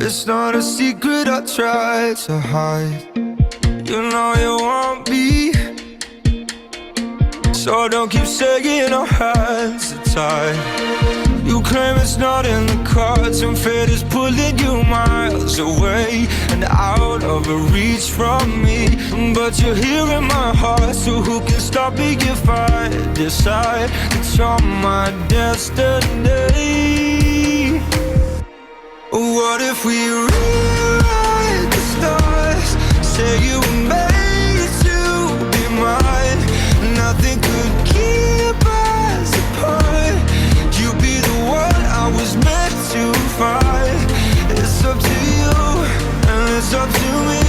It's not a secret I try to hide. You know you want me, so don't keep saying our hands are tied. You claim it's not in the cards, and fate is pulling you miles away and out of reach from me. But you're here in my heart, so who can stop me if I decide that you're my destiny? What if we rewrite the stars? Say you were made to be mine. Nothing could keep us apart. You'd be the one I was meant to find. It's up to you and it's up to me.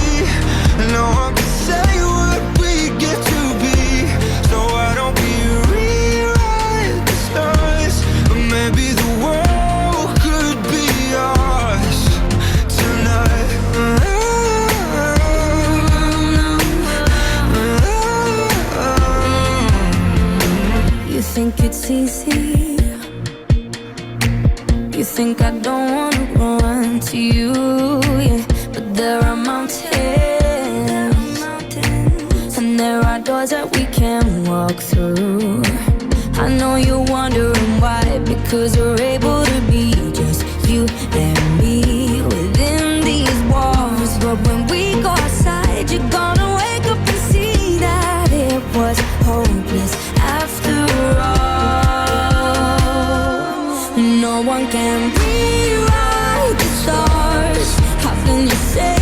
No one can say what we get to be. So why don't we rewrite the stars? Maybe the world could be ours tonight. You think it's easy? You think I don't wanna run to you, yeah. But there are mountains, and there are doors that we can walk through. I know you're wondering why, because we're able to be just you and me within these walls. But when we go outside, you're gonna wake up and see that it was hopeless after all. No one can rewrite the stars. How can you say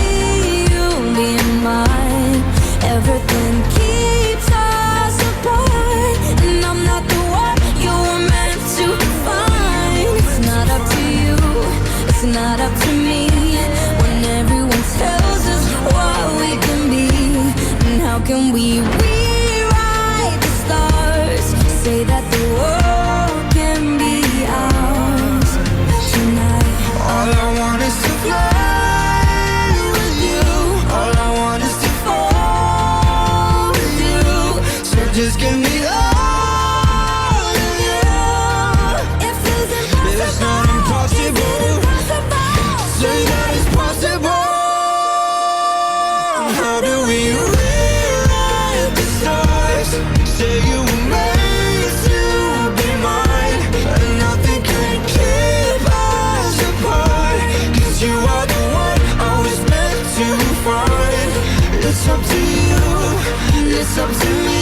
you'll be mine? Everything keeps us apart, and I'm not the one you were meant to find. It's not up to you, it's not up to me. When everyone tells us what we can be, and how can we rewrite the stars? Say that the world can be ours tonight. All I want is to fly with you. All I want is to fall with you. So just give me all of you. It feels impossible. It's not impossible. Say that it's possible. How do we rewrite the stars? Say you were made to be mine, and nothing can keep us apart. 'Cause you are the one I was meant to find. It's up to you, it's up to me.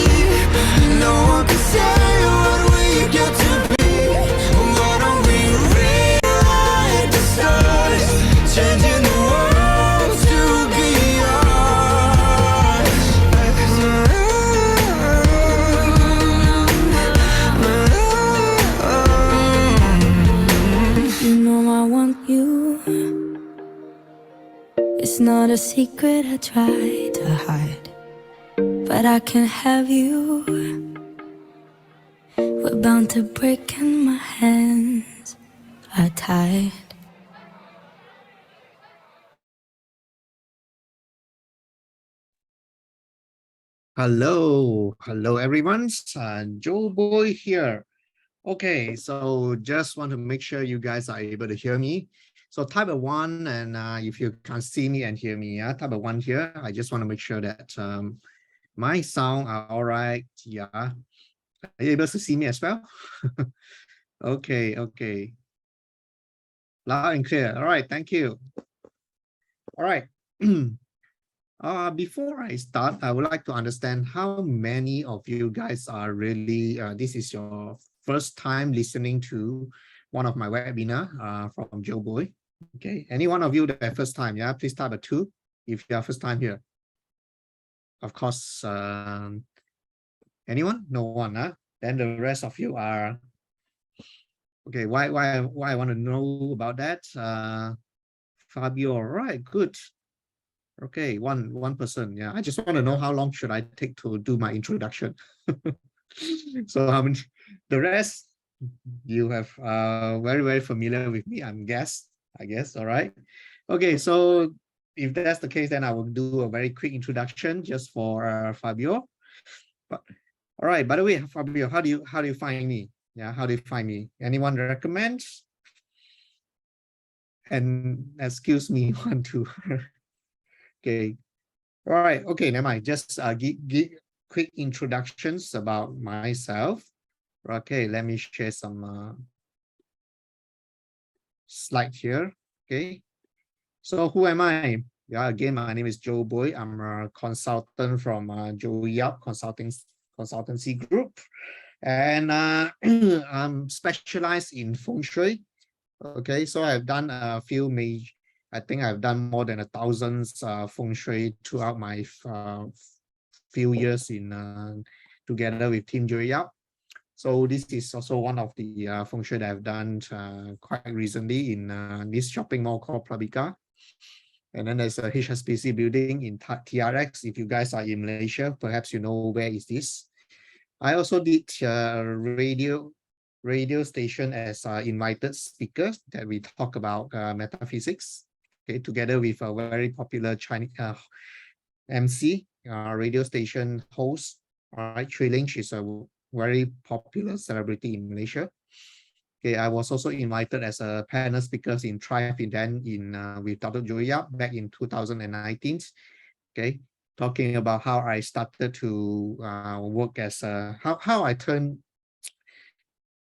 No one can say what we get to be. Why don't we rewrite the stars? Changing the world to be ours. You know I want you. It's not a secret I try to hide, but I can have you. We're bound to break and my hands are tied. Hello everyone. Joe Boey here. Okay, so just want to make sure you guys are able to hear me. So type a 1, and if you can't see me and hear me, yeah, type a 1 here. I just want to make sure that my sound are all right. Yeah, are you able to see me as well? Okay, loud and clear. All right, thank you. All right. Before I start, I would like to understand how many of you guys are really, this is your first time listening to one of my webinar from Joe Boey. Okay, any one of you that first time, yeah, please type a 2 if you are first time here. Of course, anyone? No one, huh? Then the rest of you are, okay, why I want to know about that? Fabio, all right, good. Okay, one person. Yeah, I just want to know how long should I take to do my introduction. So how many? The rest, you have very familiar with me. I guess. All right. Okay, so if that's the case, then I will do a very quick introduction just for Fabio. But, all right. By the way, Fabio, how do you find me? Yeah, how do you find me? Anyone recommend? and excuse me, one, two. Okay. All right. Okay. Never mind. Just give quick introductions about myself. Okay. Let me share some slide here. Okay. So who am I? Yeah. Again, my name is Joe Boey. I'm a consultant from Joe Yap Consultancy Group, and I'm specialized in Feng Shui. Okay, so I've done a few major. I think I've done more than 1,000 Feng Shui throughout my few years in together with Team Joey Yap. So this is also one of the Feng Shui that I've done quite recently in this shopping mall called Prabica. And then there's a HSBC building in TRX. If you guys are in Malaysia, perhaps you know where is this. I also did radio station as invited speakers that we talk about metaphysics. Okay, together with a very popular Chinese MC, radio station host. All right, Chui Ling, she's a very popular celebrity in Malaysia. Okay, I was also invited as a panel speaker in Tribe event in with Dr. Joey Yap back in 2019. Okay, talking about how I started to work as how I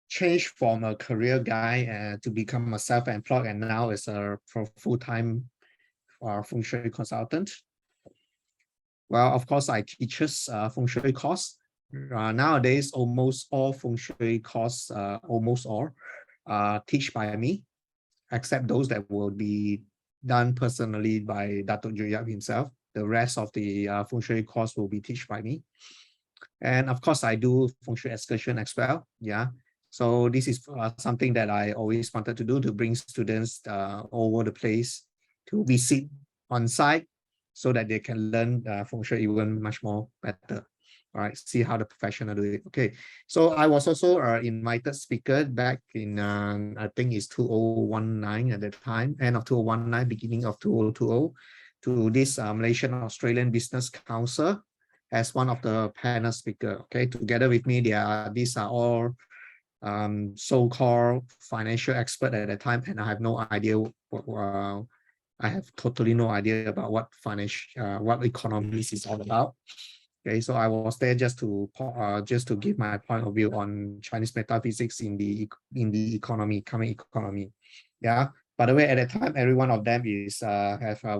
changed from a career guy to become a self-employed and now as a full-time Feng Shui consultant. Well, of course, I teach Feng Shui course. Nowadays, almost all Feng Shui course, almost all, teach by me, except those that will be done personally by Dr. Joey Yap himself. The rest of the Feng Shui course will be taught by me. And of course, I do Feng Shui excursion as well. Yeah. So this is something that I always wanted to do, to bring students all over the place to visit on site so that they can learn Feng Shui even much more better. All right, see how the professional do it. Okay, so I was also an invited speaker back in, I think it's 2019 at the time, end of 2019, beginning of 2020, to this Malaysian Australian Business Council as one of the panel speaker. Okay, together with me, these are all so-called financial expert at the time, and I have no idea what I have totally no idea about what what economics is all about. Okay, so I was there just to give my point of view on Chinese metaphysics in the economy, coming economy. Yeah. By the way, at that time, every one of them is have a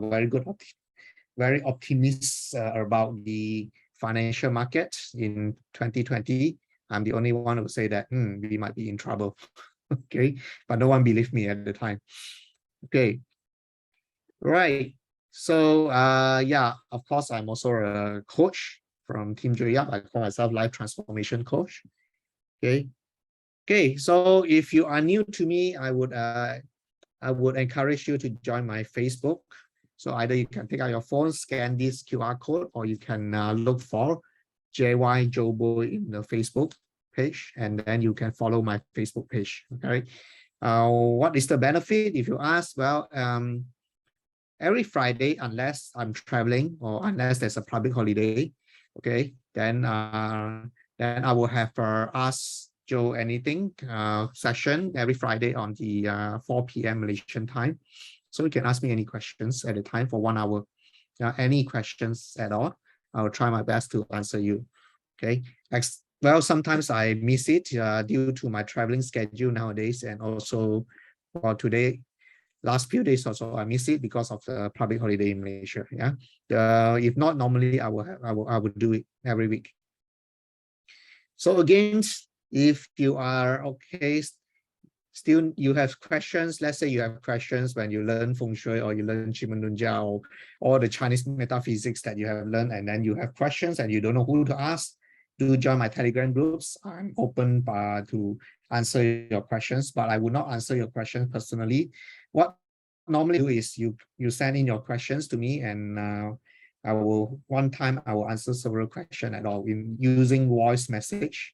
very optimistic about the financial market in 2020. I'm the only one who say that we might be in trouble. Okay, but no one believed me at the time. Okay, right. So yeah, of course, I'm also a coach from Team Joey Yap. I call myself life transformation coach. Okay. Okay. So if you are new to me, I would encourage you to join my Facebook. So either you can pick out your phone, scan this QR code, or you can look for JY Joe Boey in the Facebook page, and then you can follow my Facebook page. Okay. What is the benefit? If you ask, well, every Friday, unless I'm traveling or unless there's a public holiday, okay, then I will have Ask Joe Anything session every Friday on the 4 p.m. Malaysian time. So you can ask me any questions at a time for 1 hour. Any questions at all, I will try my best to answer you. Okay. Well, sometimes I miss it due to my traveling schedule nowadays, and also for today, last few days also I miss it because of the public holiday in Malaysia. Yeah. If not, normally I would do it every week. So again, if you are okay, still you have questions, let's say you have questions when you learn Feng Shui or you learn Qi or the Chinese metaphysics that you have learned, and then you have questions and you don't know who to ask, do join my Telegram groups. I'm open to answer your questions, but I will not answer your questions personally. What normally do is you send in your questions to me, and one time I will answer several questions at all in using voice message.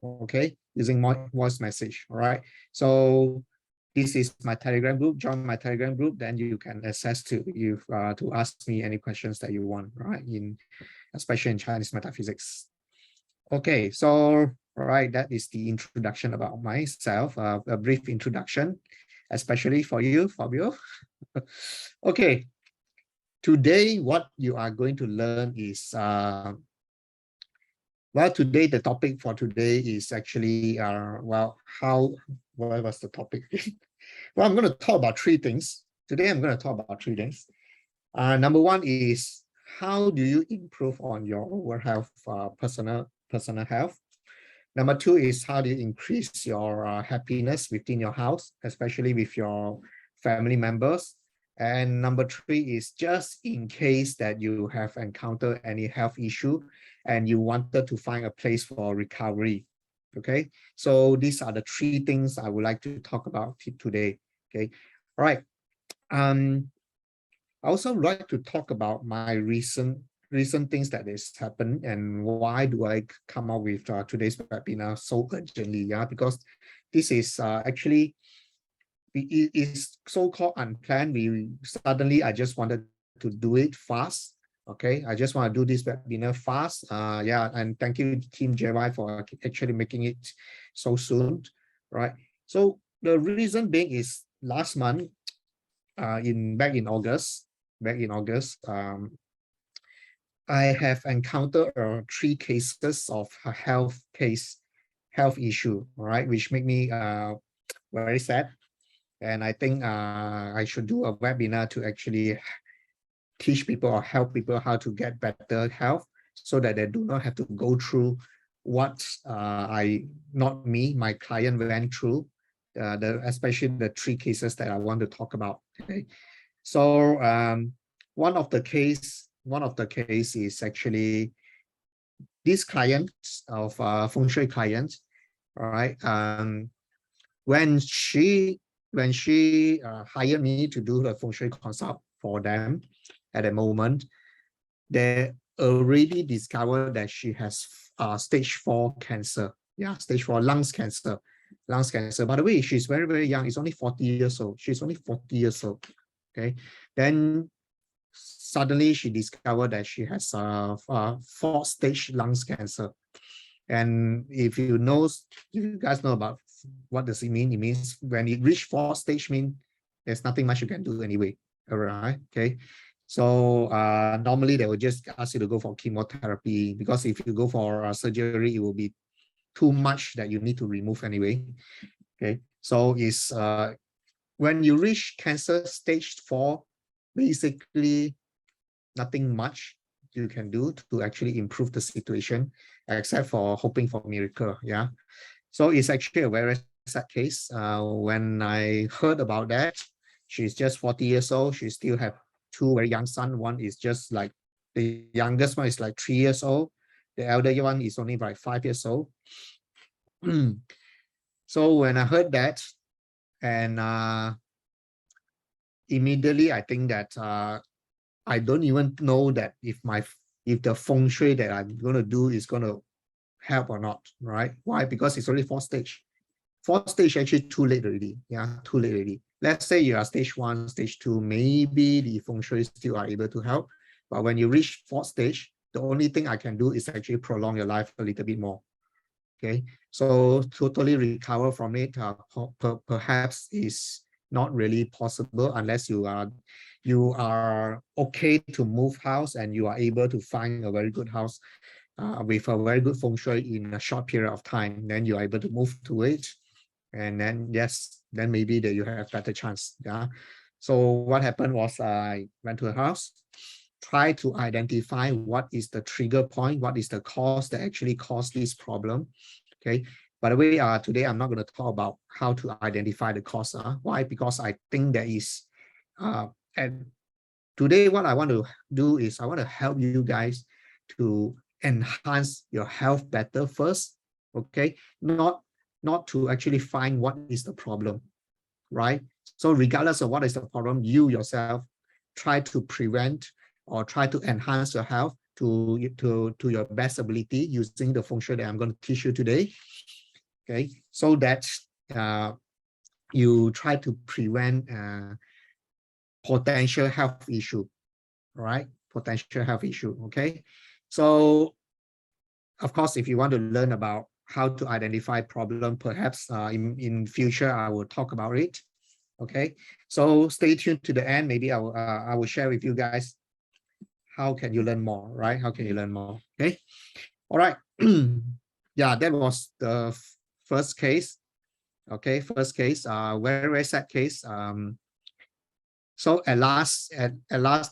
Okay, using my voice message. All right, so this is my Telegram group. Join my Telegram group, then you can access to ask me any questions that you want, right, especially in Chinese metaphysics. Okay, so all right, that is the introduction about myself, a brief introduction. especially for you, Fabio. Okay, today what you are going to learn is, well, today the topic for today is actually, well, what was the topic? Well, I'm going to talk about three things. Today I'm going to talk about three things. Number one is, how do you improve on your overall health, personal health? Number two is, how do you increase your happiness within your house, especially with your family members? And number three is, just in case that you have encountered any health issue and you wanted to find a place for recovery. Okay, so these are the three things I would like to talk about today. Okay, all right. I also like to talk about my recent things that has happened, and why do I come up with today's webinar so urgently? Yeah, because this is actually, it is so-called unplanned. I just wanted to do it fast. Okay, I just want to do this webinar fast. Yeah, and thank you, Team JY, for actually making it so soon. Right. So the reason being is, last month, back in August, I have encountered 3 cases of a health issue, all right, which make me very sad. And I think I should do a webinar to actually teach people or help people how to get better health, so that they do not have to go through what my client went through, especially the 3 cases that I want to talk about. Okay, so one of the case is actually this client of Feng Shui client. All right, when she hired me to do the Feng Shui consult for them, at the moment, they already discovered that she has stage 4 cancer. Yeah, stage 4 lungs cancer. By the way, she's very, very young. It's only 40 years old. She's only 40 years old. Okay, then suddenly she discovered that she has 4th stage lungs cancer. And if you guys know about what does it mean, it means when it reach 4th stage, mean there's nothing much you can do anyway. All right. Okay. So normally they will just ask you to go for chemotherapy, because if you go for surgery, it will be too much that you need to remove anyway. Okay. So it's when you reach cancer stage 4, basically nothing much you can do to actually improve the situation, except for hoping for a miracle. Yeah. So it's actually a very sad case. When I heard about that, she's just 40 years old. She still have 2 very young sons. One is just like, the youngest one is like 3 years old. The elder one is only like 5 years old. So when I heard that, and immediately I think that I don't even know that if the Feng Shui that I'm going to do is going to help or not, right? Why? Because it's only 4th stage. 4th stage actually too late already. Yeah, too late already. Let's say you are stage 1, stage 2, maybe the Feng Shui still are able to help. But when you reach 4th stage, the only thing I can do is actually prolong your life a little bit more. Okay, so totally recover from it perhaps is not really possible, unless you are okay to move house and you are able to find a very good house with a very good Feng Shui in a short period of time. Then you are able to move to it, and then yes, then maybe that you have better chance. Yeah. So what happened was, I went to a house, try to identify what is the trigger point, what is the cause that actually caused this problem. Okay. By the way, today I'm not going to talk about how to identify the cause. Why? Because I think there is, and today what I want to do is I want to help you guys to enhance your health better first. Okay, not to actually find what is the problem, right? So regardless of what is the problem, you yourself try to prevent or try to enhance your health to your best ability using the Feng Shui that I'm going to teach you today. Okay, so that you try to prevent potential health issue, right? Potential health issue. Okay, so of course, if you want to learn about how to identify problem, perhaps in future I will talk about it. Okay, so stay tuned to the end. Maybe I will share with you guys how can you learn more, right? How can you learn more? Okay, all right. Yeah, that was the first case. Okay, first case, very, very sad case. So at last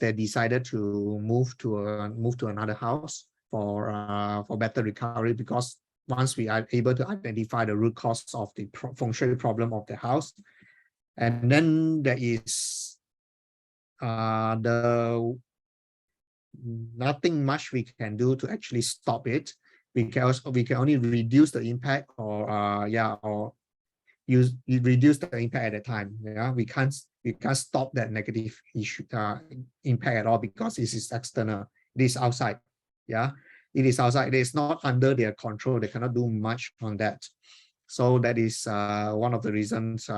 they decided to move to another house for better recovery, because once we are able to identify the root cause of the Feng Shui problem of the house, and then there is the nothing much we can do to actually stop it. We can only reduce the impact, or reduce the impact at the time. Yeah, we can't stop that negative issue impact at all, because it is external. It is outside. Yeah, it is outside. It is not under their control. They cannot do much on that. So that is one of the reasons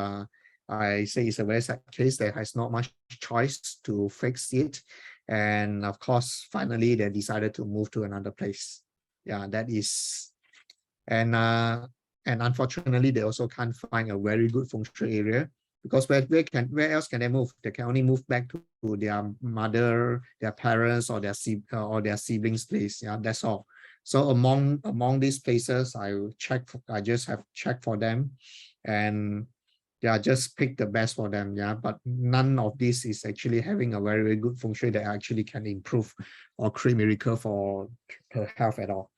I say it's a very sad case that has not much choice to fix it. And of course, finally, they decided to move to another place. Yeah, that is, and unfortunately, they also can't find a very good Feng Shui area, because where else can they move? They can only move back to their mother, their parents, or their siblings' place. Yeah, that's all. So among these places, I just have checked for them, and yeah, just pick the best for them. Yeah, but none of this is actually having a very, very good Feng Shui that actually can improve or create miracle for her health at all.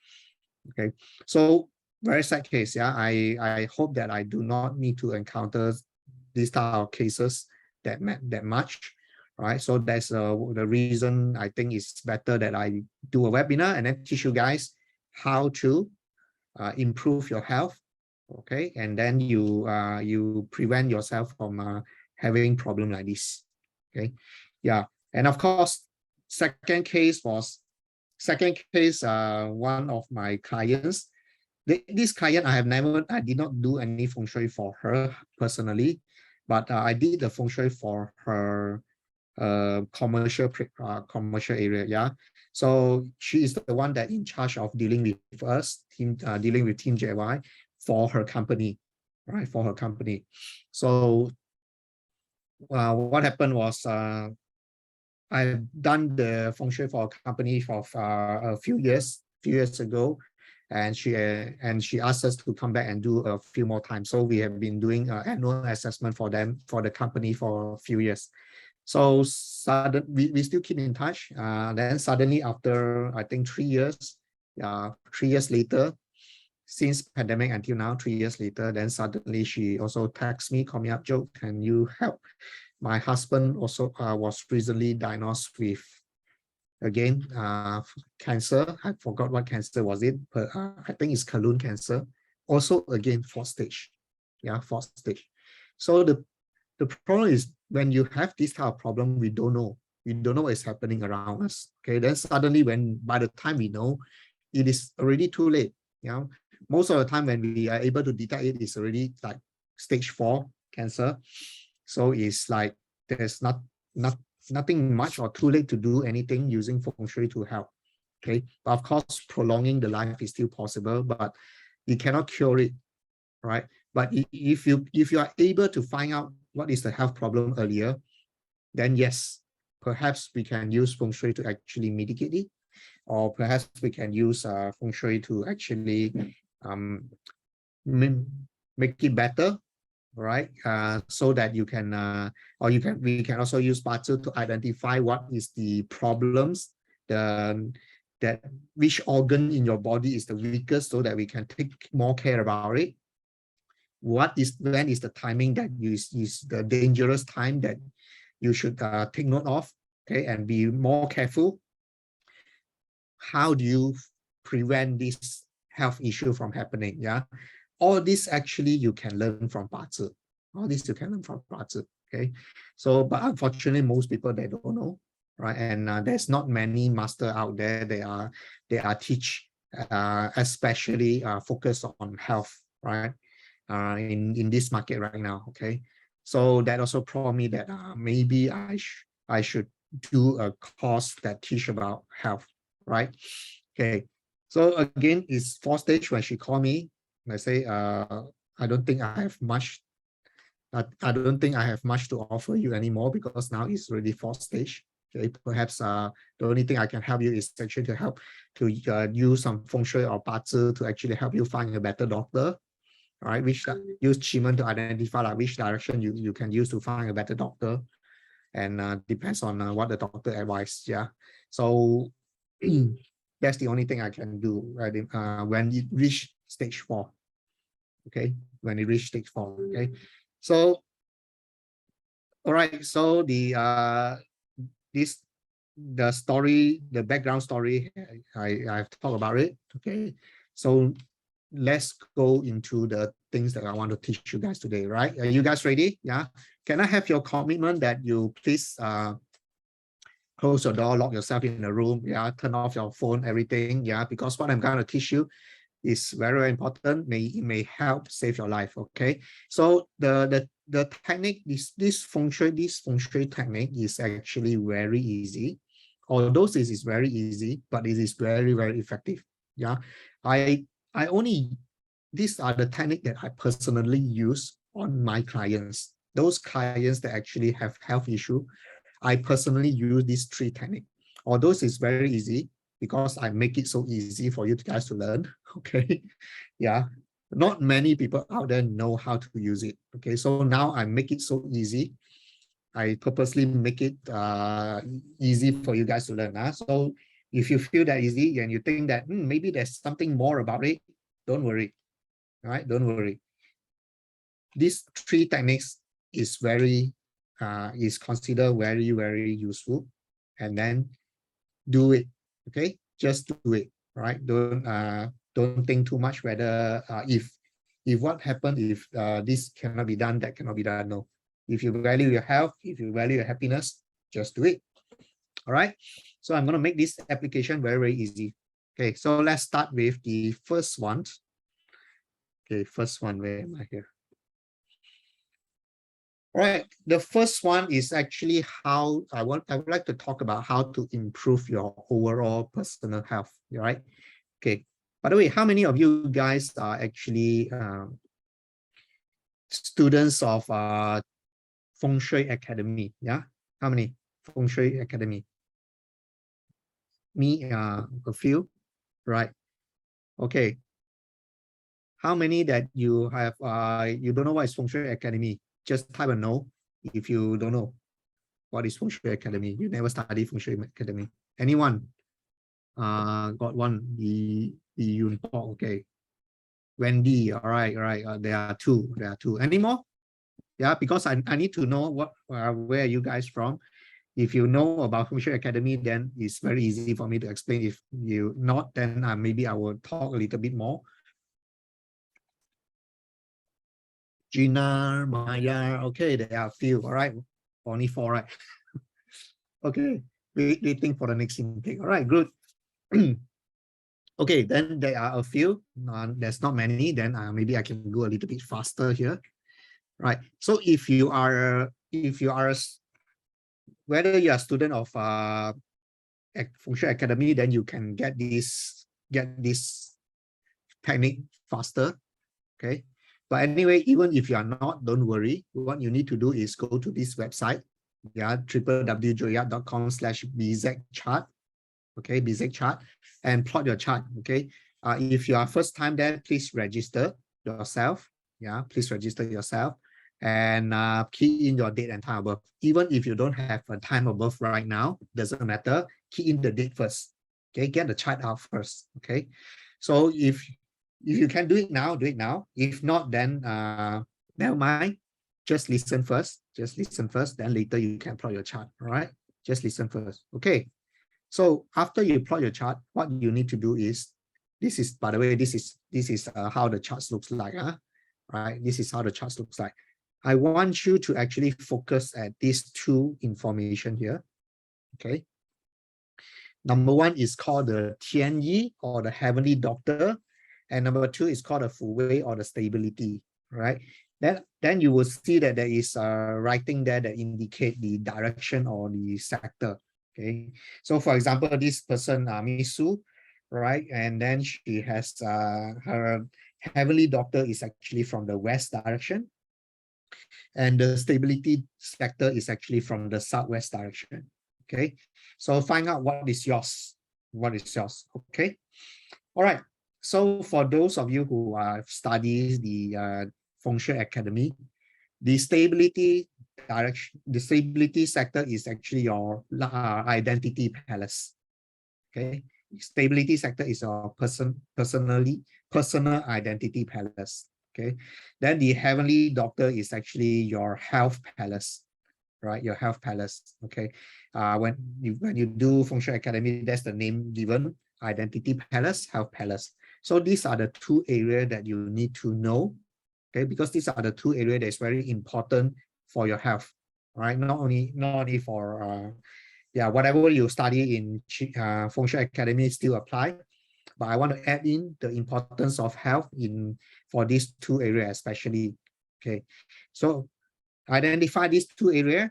Okay, so very sad case. Yeah, I hope that I do not need to encounter these type of cases that much, right? So that's the reason I think it's better that I do a webinar and then teach you guys how to improve your health. Okay, and then you prevent yourself from having problem like this. Okay, yeah, and of course, second case, one of my clients. This client, I did not do any Feng Shui for her personally, but I did the Feng Shui for her commercial area. Yeah, so she is the one that in charge of dealing with us, dealing with Team JY for her company, right? For her company. So what happened was I've done the Feng Shui for a company for a few years ago, and she asked us to come back and do a few more times. So we have been doing an annual assessment for the company for a few years. So we still keep in touch. Then suddenly, after I think 3 years, 3 years later, since pandemic until now, 3 years later, then suddenly she also texts me, call me up, Joe, can you help? My husband also was recently diagnosed with, again, cancer. I forgot what cancer was it, but I think it's colon cancer. Also, again, 4th stage. Yeah, 4th stage. So the problem is, when you have this type of problem, we don't know what is happening around us. Okay, then suddenly, by the time we know, it is already too late. Yeah, most of the time when we are able to detect it, it's already like stage 4 cancer. So it's like there's nothing much or too late to do anything using Feng Shui to help. Okay, but of course, prolonging the life is still possible, but you cannot cure it, right? But if you are able to find out what is the health problem earlier, then yes, perhaps we can use Feng Shui to actually mitigate it, or perhaps we can use Feng Shui to actually make it better, right? So that you can, we can also use Bazi to identify what is the problems, that which organ in your body is the weakest, so that we can take more care about it. When is the timing that is the dangerous time that you should take note of, okay, and be more careful. How do you prevent this health issue from happening? Yeah, all this actually you can learn from Bazi. All this you can learn from Bazi. Okay, so but unfortunately, most people, they don't know, right? And there's not many master out there. They are teach especially focus on health, right? In this market right now. Okay, so that also prompted me that maybe I should do a course that teach about health, right? Okay, so again, it's 4th stage when she called me. I say, I don't think I have much I don't think I have much to offer you anymore because now it's already fourth stage. Okay, perhaps the only thing I can help you is actually to help to use some Feng Shui or Bazi to actually help you find a better doctor. All right, which use Qigong to identify like which direction you can use to find a better doctor, and depends on what the doctor advised. Yeah, so that's the only thing I can do right when you reach stage 4. Okay, when you reach stage 4. Okay, so all right, so the story, the background story, I've talked about it. Okay, so let's go into the things that I want to teach you guys today. Right, are you guys ready? Yeah, can I have your commitment that you please close your door, lock yourself in the room, yeah, turn off your phone, everything, yeah, because what I'm going to teach you is very, very important. It may help save your life. Okay, so the technique, this feng shui technique is actually very easy. Although this is very easy, but it is very, very effective. Yeah, I only, these are the technique that I personally use on my clients. Those clients that actually have health issue, I personally use these 3 techniques. Although it's very easy because I make it so easy for you guys to learn. Okay, yeah, not many people out there know how to use it. Okay, so now I make it so easy. I purposely make it easy for you guys to learn. So if you feel that easy and you think that maybe there's something more about it, don't worry. All right, don't worry. These 3 techniques is is considered very, very useful, and then do it. Okay, just do it. Right, don't think too much whether if what happened if this cannot be done, that cannot be done. No, if you value your health, if you value your happiness, just do it. All right, so I'm going to make this application very, very easy. Okay, so let's start with the first one. Okay, first one, where am I here? All right, the first one is actually how I would like to talk about how to improve your overall personal health. Right? Okay. By the way, how many of you guys are actually students of Feng Shui Academy? Yeah, how many? Feng Shui Academy. Me, a few, right? Okay. How many that you have? You don't know what is Feng Shui Academy? Just type a no if you don't know what is Feng Shui Academy. You never study Feng Shui Academy. Anyone? Got one. The Yun. Okay. Wendy. All right. All right. There are 2. There are 2. Any more? Yeah, because I need to know what where are you guys from. If you know about Feng Shui Academy, then it's very easy for me to explain. If you not, then maybe I will talk a little bit more. Gina, Maya, okay, there are a few. All right, only 4, right? Okay, waiting for the next intake. All right, good. Okay, then there are a few. There's not many. Then maybe I can go a little bit faster here. Right. So if you are whether you are a student of Feng Shui Academy, then you can get this technique faster. Okay. But anyway, even if you are not, don't worry. What you need to do is go to this website, yeah, www.joeyap.com/bzchart. Okay, bzchart, and plot your chart. Okay. If you are first time there, please register yourself. Yeah, please register yourself and key in your date and time above. Even if you don't have a time above right now, doesn't matter. Key in the date first. Okay, get the chart out first. Okay, so if you can do it now, do it now. If not, then never mind. Just listen first. Just listen first. Then later you can plot your chart. All right. Just listen first. Okay. So after you plot your chart, what you need to do is, this is, by the way, this is how the charts looks like. Right. This is how the charts looks like. I want you to actually focus at these 2 information here. Okay. Number 1 is called the Tian Yi, or the heavenly doctor. And number 2 is called the Fu Wei, or the stability, right? Then you will see that there is a writing there that indicate the direction or the sector. Okay, so for example, this person, Miss Su, right? And then she has her heavenly doctor is actually from the west direction. and the stability sector is actually from the southwest direction. Okay, so find out what is yours. What is yours? Okay, all right. So for those of you who studied the Feng Shui Academy, the stability direction, the stability sector is actually your identity palace. Okay, stability sector is your personal identity palace. Okay, then the heavenly doctor is actually your health palace, right? Your health palace. Okay, when you do Feng Shui Academy, that's the name given: identity palace, health palace. So these are the two areas that you need to know. Okay, because these are the two areas that's very important for your health. Right, not only for yeah, whatever you study in Feng Shui Academy still apply, but I want to add in the importance of health in for these two areas especially. Okay, so identify these two areas.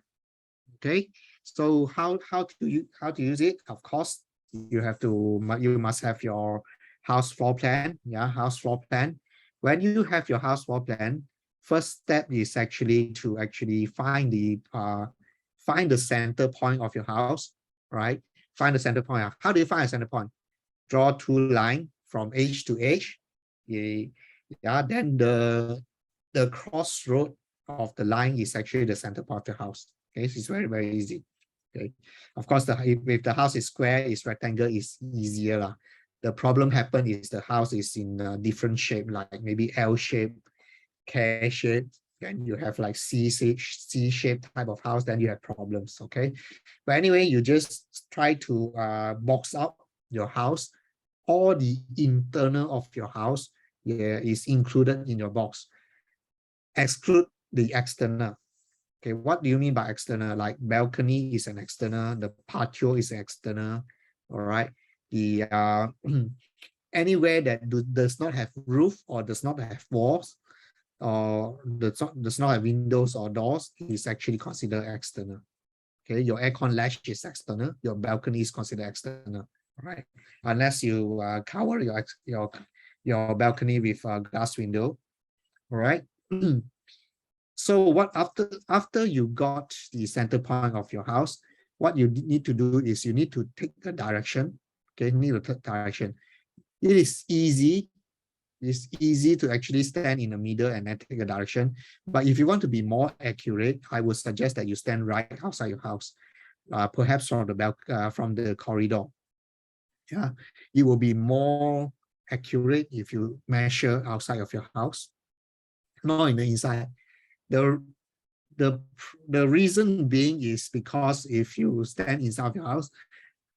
Okay, so how to use it? Of course, you must have your house floor plan. Yeah, house floor plan. When you have your house floor plan, first step is actually to find the center point of your house, right? Find the center point. How do you find a center point? Draw two lines from edge to edge. Yeah, then the crossroad of the line is actually the center point of the house. Okay, it's very easy. Okay, of course, if the house is square, it's rectangle, is easier lah. The problem happen is the house is in a different shape, like maybe L shape, K shape, then you have like C shape type of house, then you have problems. Okay, but anyway, you just try to box out your house. All the internal of your house, yeah, is included in your box. Exclude the external. Okay, what do you mean by external? Like balcony is an external, the patio is external. All right, the anywhere that does not have roof or does not have walls or does not have windows or doors is actually considered external. Okay, your aircon latch is external, your balcony is considered external. All right, unless you cover your balcony with a glass window. All right. So what after you got the center point of your house, what you need to do is you need to take a direction. Okay, need to take direction. It is easy. It's easy to actually stand in the middle and then take a direction. But if you want to be more accurate, I would suggest that you stand right outside your house, perhaps from the corridor. Yeah, it will be more accurate if you measure outside of your house, not in the inside. The the reason being is because if you stand inside of your house,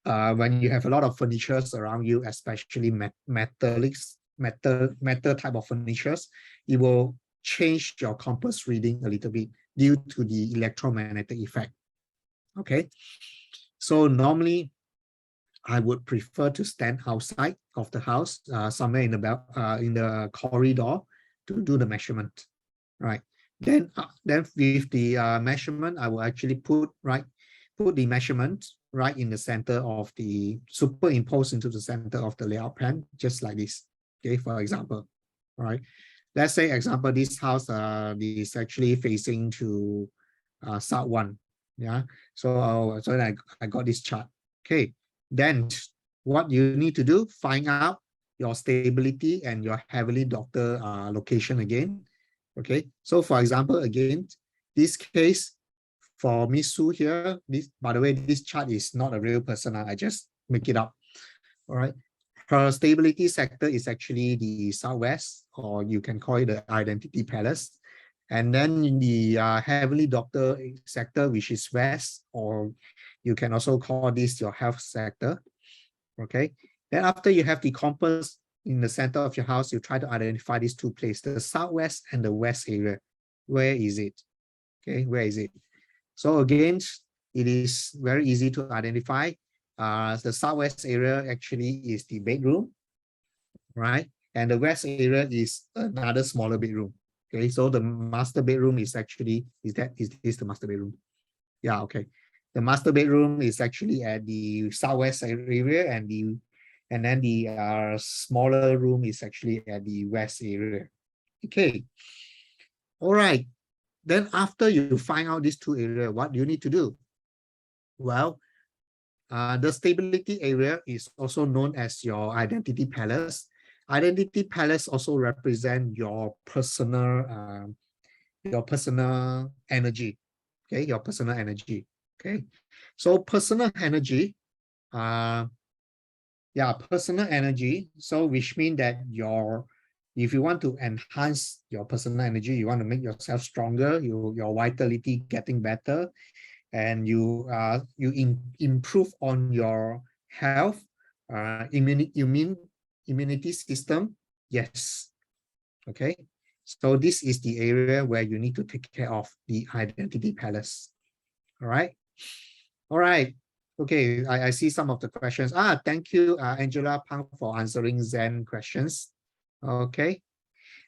when you have a lot of furnitures around you, especially metal type of furnitures, it will change your compass reading a little bit due to the electromagnetic effect. Okay, so normally I would prefer to stand outside of the house, somewhere in the corridor, to do the measurement. Right. Then with the measurement, I will actually put the measurement right in the center of the superimpose into the center of the layout plan, just like this. Okay, for example, all right. Let's say, example, this house is actually facing to South 1. Yeah. So I got this chart. Okay. Then what you need to do, find out your stability and your heavenly doctor location again. Okay, so for example, again, this case for Miss Su here, by the way, this chart is not a real person. I just make it up. All right, her stability sector is actually the southwest, or you can call it the identity palace. And then in the heavenly doctor sector, which is west, or you can also call this your health sector. Okay, then after you have the compass in the center of your house, you try to identify these two places, the southwest and the west area. Where is it? Okay, where is it? So again, it is very easy to identify. The southwest area actually is the bedroom, right? And the west area is another smaller bedroom. Okay, so the master bedroom is actually, is this the master bedroom? Yeah, okay. The master bedroom is actually at the southwest area, and then the smaller room is actually at the west area. Okay. All right. Then after you find out these two areas, what do you need to do? Well, the stability area is also known as your identity palace. Identity palace also represent your personal energy. Okay, your personal energy. Okay, so personal energy, yeah, personal energy. So which means that if you want to enhance your personal energy, you want to make yourself stronger, your vitality getting better, and you improve on your health, immunity system. Yes. Okay. So this is the area where you need to take care of the identity palace. All right. All right. Okay, I see some of the questions. Thank you, Angela Pang, for answering Zen questions. Okay.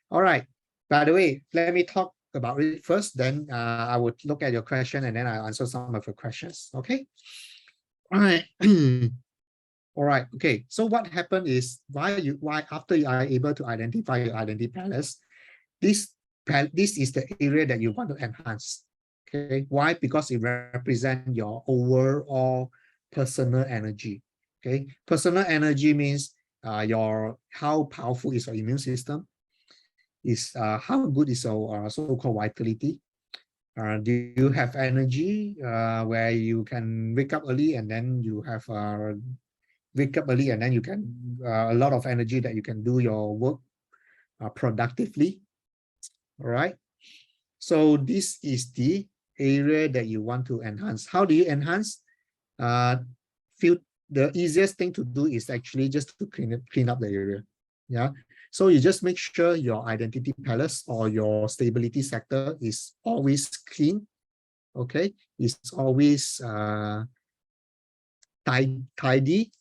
All right. By the way, let me talk about it first. Then I would look at your question and then I'll answer some of your questions. Okay. All right. All right. Okay. So what happened is why after you are able to identify your identity palace, this is the area that you want to enhance. Okay. Why? Because it represents your overall personal energy. Okay. Personal energy means how powerful is your immune system, is how good is your so-called vitality. Do you have energy where you can wake up early and then you have wake up early and then you can a lot of energy that you can do your work productively. All right. So this is the area that you want to enhance. How do you enhance? The easiest thing to do is actually just to clean up the area. Yeah. So you just make sure your identity palace or your stability sector is always clean. Okay. It's always tidy.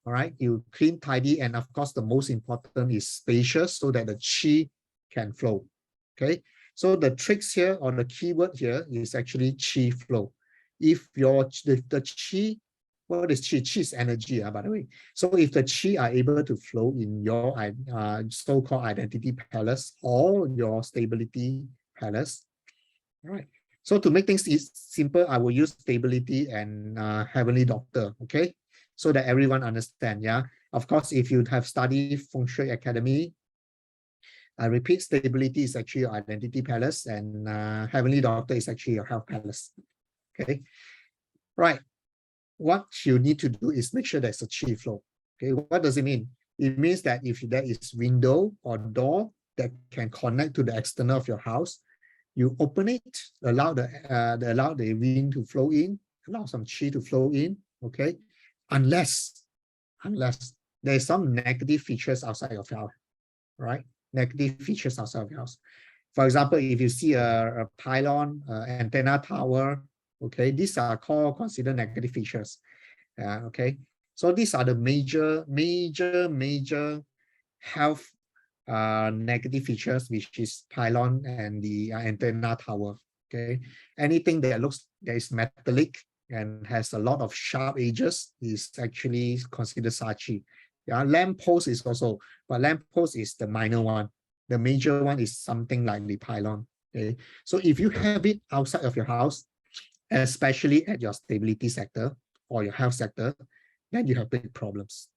All right. You clean, tidy, and of course, the most important is spacious so that the chi can flow. Okay. So the tricks here or the keyword here is actually chi flow. If the chi, what is chi? Chi is energy, by the way. So if the chi are able to flow in your so-called identity palace or your stability palace, all right. So to make things simple, I will use stability and heavenly doctor, okay? So that everyone understand, yeah? Of course, if you have studied Feng Shui Academy, I repeat, stability is actually your identity palace and heavenly doctor is actually your health palace, okay? Right. What you need to do is make sure there's a chi flow, okay? What does it mean? It means that if there is window or door that can connect to the external of your house, you open it, allow the wind to flow in, allow some chi to flow in, okay? Unless there's some negative features outside of your house, right? Negative features outside of your house. For example, if you see a pylon, antenna tower, okay, these are considered negative features. Okay, so these are the major health negative features, which is pylon and the antenna tower. Okay, anything that is metallic and has a lot of sharp edges is actually considered sachi. Yeah, lamp post is also, but lamp post is the minor one. The major one is something like the pylon. Okay, so if you have it outside of your house, especially at your stability sector or your health sector, then you have big problems.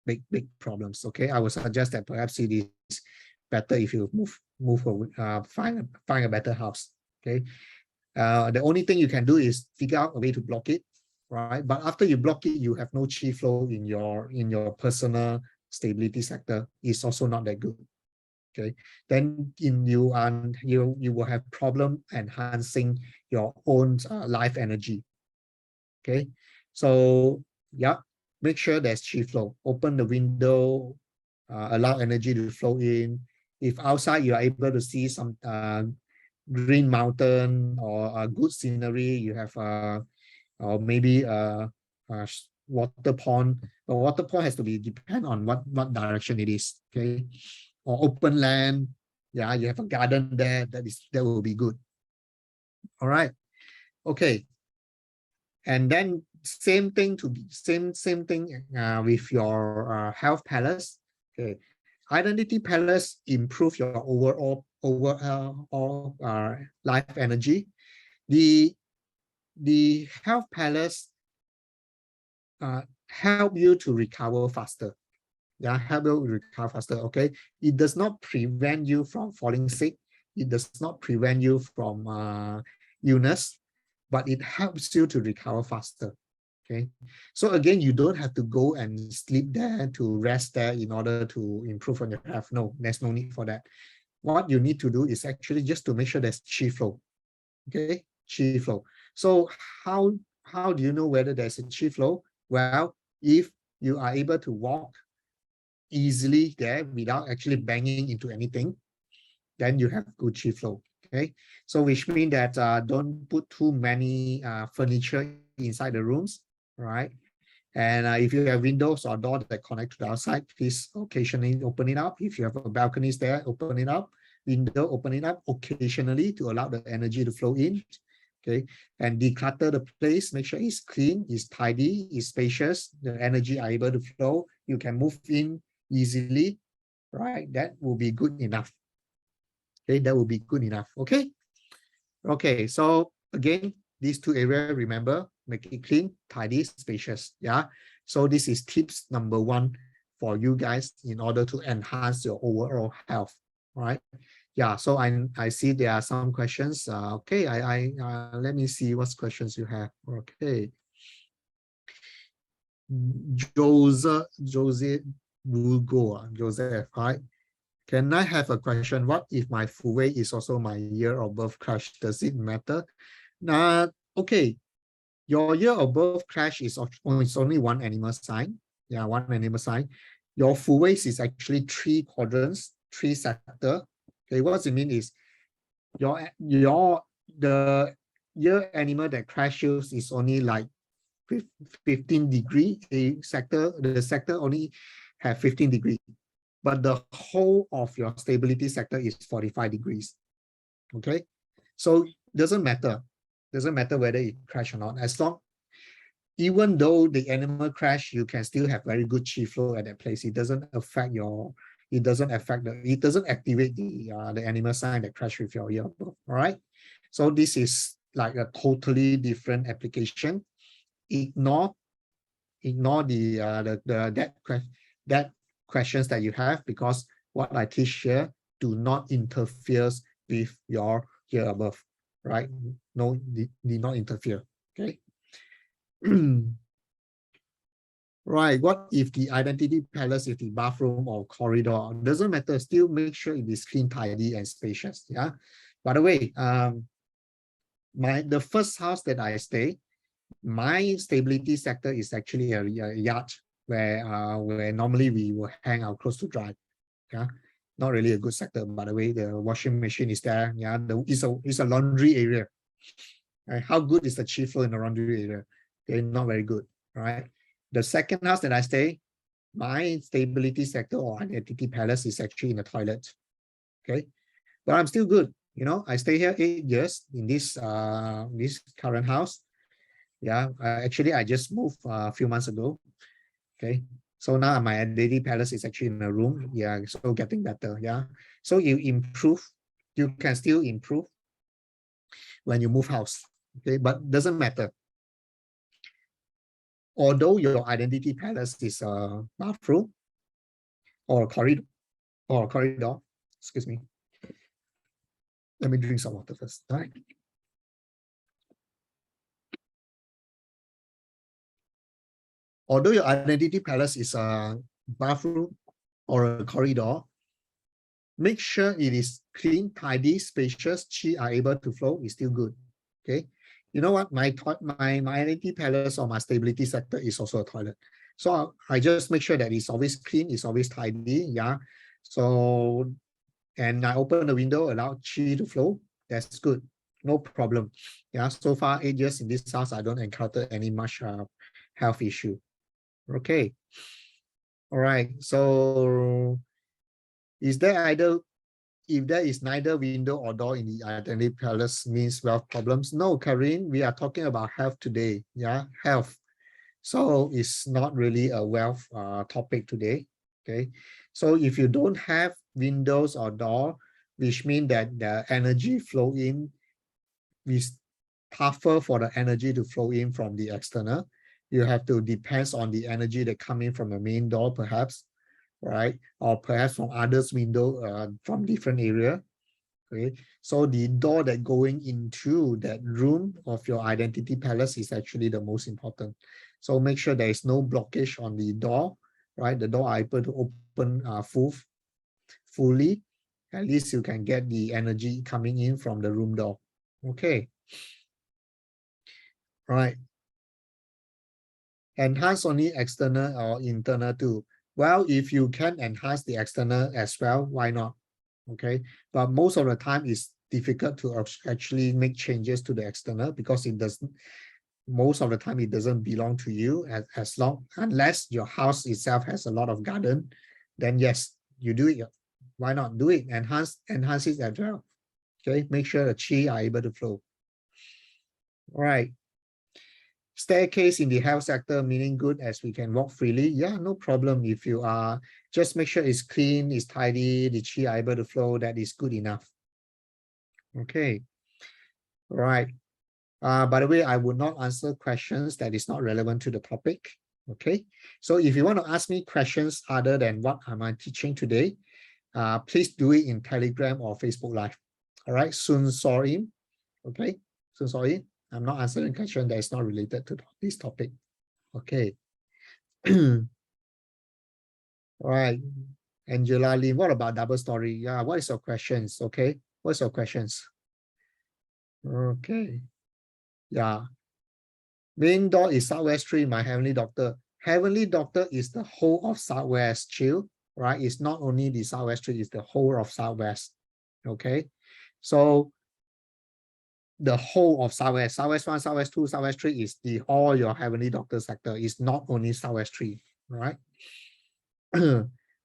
Big problems. Okay, I would suggest that perhaps it is better if you find a better house. Okay, the only thing you can do is figure out a way to block it, right? But after you block it, you have no chi flow in your personal stability sector. It's also not that good. Okay, then you will have problem enhancing your own life energy. Okay, so yeah, make sure there's chi flow. Open the window, allow energy to flow in. If outside you are able to see some green mountain or a good scenery, you have or maybe a water pond. The water pond has to be depend on what direction it is. Okay, or open land. Yeah, you have a garden there. That will be good. All right. Okay. And then same thing with your health palace. Okay, identity palace improve your overall life energy. The health palace help you to recover faster. Yeah, help you recover faster. Okay, it does not prevent you from falling sick. It does not prevent you from illness, but it helps you to recover faster. Okay, so again, you don't have to go and sleep there to rest there in order to improve on your health. No, there's no need for that. What you need to do is actually just to make sure there's chi flow. Okay, chi flow. So how do you know whether there's a chi flow? Well, if you are able to walk easily there without actually banging into anything, then you have good chi flow. Okay, so which means that don't put too many furniture inside the rooms, right? And if you have windows or door that connect to the outside, please occasionally open it up. If you have a balconies there, open it up. Window, open it up occasionally to allow the energy to flow in. Okay, and declutter the place. Make sure it's clean, it's tidy, it's spacious. The energy are able to flow. You can move in easily, right? That will be good enough. Okay, that will be good enough. Okay. Okay, so again, these two areas, remember, make it clean, tidy, spacious. Yeah. So this is tips number 1 for you guys in order to enhance your overall health. Right. Yeah. So I see there are some questions. Okay. Let me see what questions you have. Okay. Joseph will go. Joseph, right? Can I have a question? What if my full weight is also my year of birth crash? Does it matter? Okay, your year of birth crash is only one animal sign. Yeah, one animal sign. Your full weight is actually 3 quadrants, 3 sector. Okay, what it mean is the year animal that crashes is only like 15 degree. The sector only have 15 degree. But the whole of your stability sector is 45 degrees. Okay, so doesn't matter whether it crash or not. As long, even though the animal crash, you can still have very good chi flow at that place. It doesn't affect it doesn't activate the animal sign that crash with your year above. All right, so this is like a totally different application. Ignore that questions that you have, because what I teach here do not interfere with your year above, right? No, did not interfere. Okay. Right. What if the identity palace is the bathroom or corridor? Doesn't matter. Still make sure it is clean, tidy, and spacious. Yeah. By the way, the first house that I stay, my stability sector is actually a yard where normally we will hang our clothes to dry. Yeah, not really a good sector. By the way, the washing machine is there. Yeah, it's a laundry area. Right? How good is the chi flow in the laundry area? Okay, not very good. Right. The second house that I stay, my stability sector or identity palace is actually in the toilet. Okay, but I'm still good. You know, I stay here 8 years in this current house. Yeah, actually, I just moved a few months ago. Okay, so now my identity palace is actually in a room. Yeah, so getting better. Yeah, so you improve. You can still improve when you move house. Okay, but doesn't matter. Although your identity palace is a bathroom or a corridor, excuse me. Let me drink some water first. All right. Although your identity palace is a bathroom or a corridor, make sure it is clean, tidy, spacious, chi are able to flow, is still good. Okay. You know what? My identity palace or my stability sector is also a toilet. So I just make sure that it's always clean, it's always tidy. Yeah. So, and I open the window, allow chi to flow. That's good. No problem. Yeah. So far, 8 years in this house, I don't encounter any much health issue. Okay. All right. So if there is neither window or door in the identity palace means wealth problems? No, Karin, we are talking about health today. Yeah, health. So it's not really a wealth topic today. Okay. So if you don't have windows or door, which means that the energy flow in is tougher for the energy to flow in from the external. You have to depends on the energy that come in from the main door, perhaps, right? Or perhaps from others' window from different area. Okay, so the door that going into that room of your identity palace is actually the most important. So make sure there is no blockage on the door, right? The door are able to open fully. At least you can get the energy coming in from the room door. Okay. Right. Enhance only external or internal too. Well, if you can enhance the external as well, why not? Okay, but most of the time it's difficult to actually make changes to the external because it doesn't, most of the time it doesn't belong to you as long, unless your house itself has a lot of garden, then yes, you do it. Why not do it? Enhance it as well. Okay, make sure the chi are able to flow. All right. Staircase in the health sector, meaning good as we can walk freely. Yeah, no problem. If you are, just make sure it's clean, it's tidy, the chi are able to flow, that is good enough. Okay. All right. By the way, I would not answer questions that is not relevant to the topic. Okay. So if you want to ask me questions other than what am I teaching today, please do it in Telegram or Facebook Live. All right. Soon sorry. Okay. Soon sorry. I'm not answering a question that is not related to this topic. Okay. All right. Angela Lee, what about double story? Yeah, what is your questions? Okay. What's your questions? Okay. Yeah. Main door is Southwest 3, my Heavenly Doctor. Heavenly Doctor is the whole of Southwest, chill, right? It's not only the Southwest 3, it's the whole of Southwest. Okay. So the whole of Southwest, Southwest 1, Southwest 2, Southwest 3 is the all your Heavenly Doctor sector. It's not only Southwest 3, right?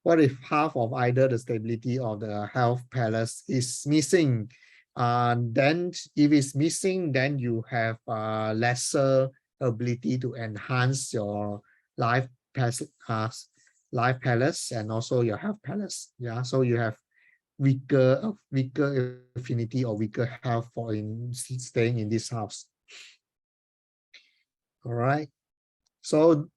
What if half of either the stability or the health palace is missing? Then if it's missing, then you have lesser ability to enhance your life palace and also your health palace. Yeah, so you have weaker affinity or weaker health for staying in this house. All right. So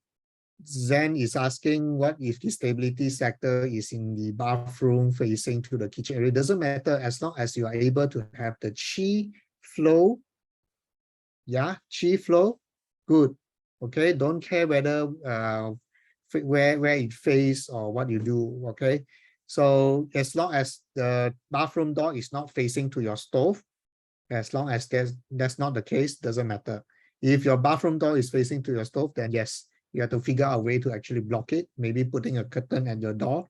Zen is asking what if the stability sector is in the bathroom facing to the kitchen area. It doesn't matter as long as you are able to have the chi flow. Yeah, chi flow, good. Okay, don't care whether where it face or what you do. Okay, so as long as the bathroom door is not facing to your stove, as long as that's not the case, doesn't matter. If your bathroom door is facing to your stove, then yes, you have to figure out a way to actually block it, maybe putting a curtain at your door,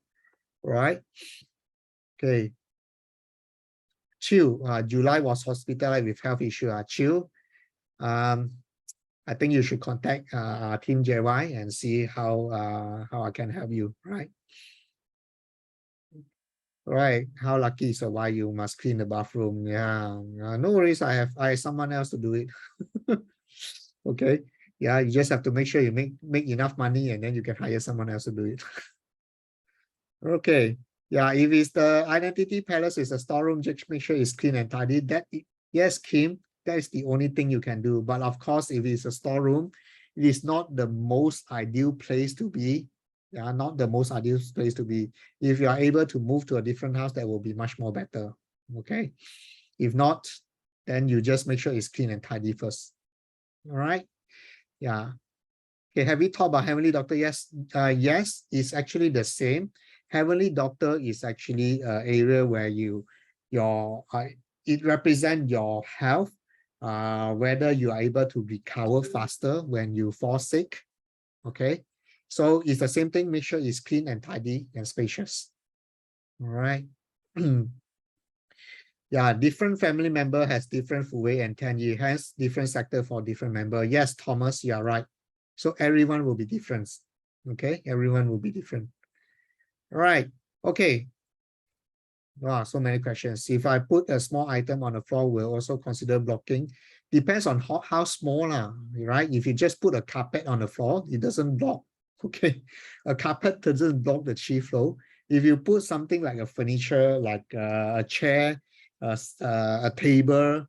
right? Okay. Chill. July was hospitalized with health issue. Chill. I think you should contact our team JY and see how I can help you, right? Right. How lucky. So why you must clean the bathroom? Yeah. No worries. I have someone else to do it. Okay. Yeah, you just have to make sure you make enough money and then you can hire someone else to do it. Okay. Yeah, if it's the identity palace is a storeroom, just make sure it's clean and tidy. Yes, Kim, that is the only thing you can do. But of course, if it's a storeroom, it is not the most ideal place to be. Yeah, not the most ideal place to be. If you are able to move to a different house, that will be much more better. Okay. If not, then you just make sure it's clean and tidy first. All right. Yeah. Okay. Have we talked about Heavenly Doctor? Yes. Yes, it's actually the same. Heavenly Doctor is actually an area where it represents your health, whether you are able to recover faster when you fall sick. Okay. So it's the same thing. Make sure it's clean and tidy and spacious. All right. Yeah, different family member has different Fu Wei and Tianyi, hence different sector for different member. Yes, Thomas, you are right. So everyone will be different. Okay, everyone will be different. All right. Okay. Wow, so many questions. If I put a small item on the floor, we'll also consider blocking. Depends on how small, right? If you just put a carpet on the floor, it doesn't block. Okay, a carpet doesn't block the chi flow. If you put something like a furniture, like a chair, a table,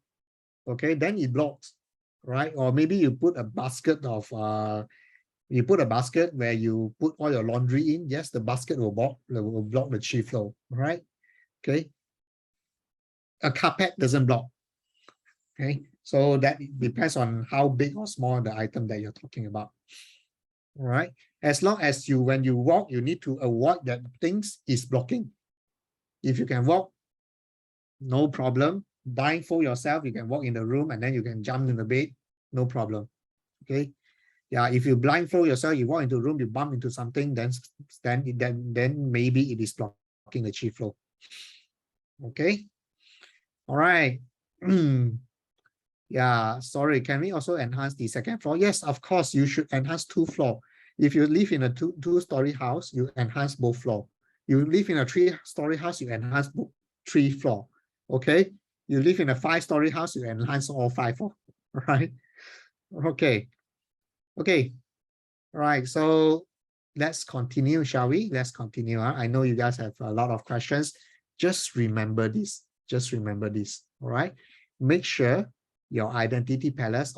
okay, then it blocks, right? Or maybe you put a basket of you put a basket where you put all your laundry in. Yes, the basket will block the chi flow, right? Okay. A carpet doesn't block. Okay, so that depends on how big or small the item that you're talking about. All right. As long as you, when you walk, you need to avoid that things is blocking. If you can walk, no problem. Blindfold yourself, you can walk in the room and then you can jump in the bed, no problem. Okay. Yeah, if you blindfold yourself, you walk into a room, you bump into something, then maybe it is blocking the chi flow. Okay. All right. Yeah, sorry. Can we also enhance the second floor? Yes, of course, you should enhance 2 floors. If you live in a two-story house, you enhance both floors. You live in a 3-story house, you enhance 3 floors. Okay. You live in a 5-story house, you enhance all 5 floors. Right. Okay. Okay. All right. So let's continue, shall we? Let's continue. I know you guys have a lot of questions. Just remember this. Just remember this. All right. Make sure your identity palace,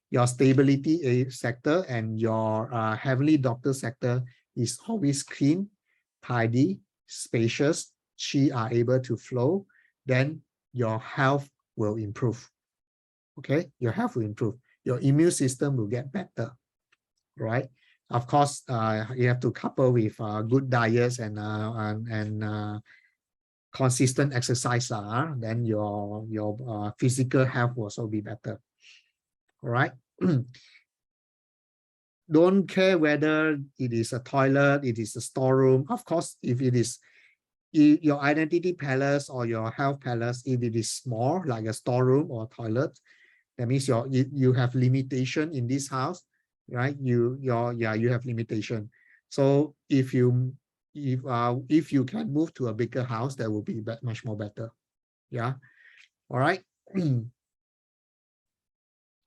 your stability sector and your heavenly doctor sector is always clean, tidy, spacious, chi are able to flow, then your health will improve. Okay, your health will improve. Your immune system will get better, right? Of course, you have to couple with good diets and consistent exercise, then your physical health will also be better. All right. Don't care whether it is a toilet, it is a storeroom. Of course, if it is your identity palace or your health palace, if it is small, like a storeroom or toilet, that means you have limitation in this house, right? You have limitation. So if you can move to a bigger house, that will be much more better. Yeah. All right.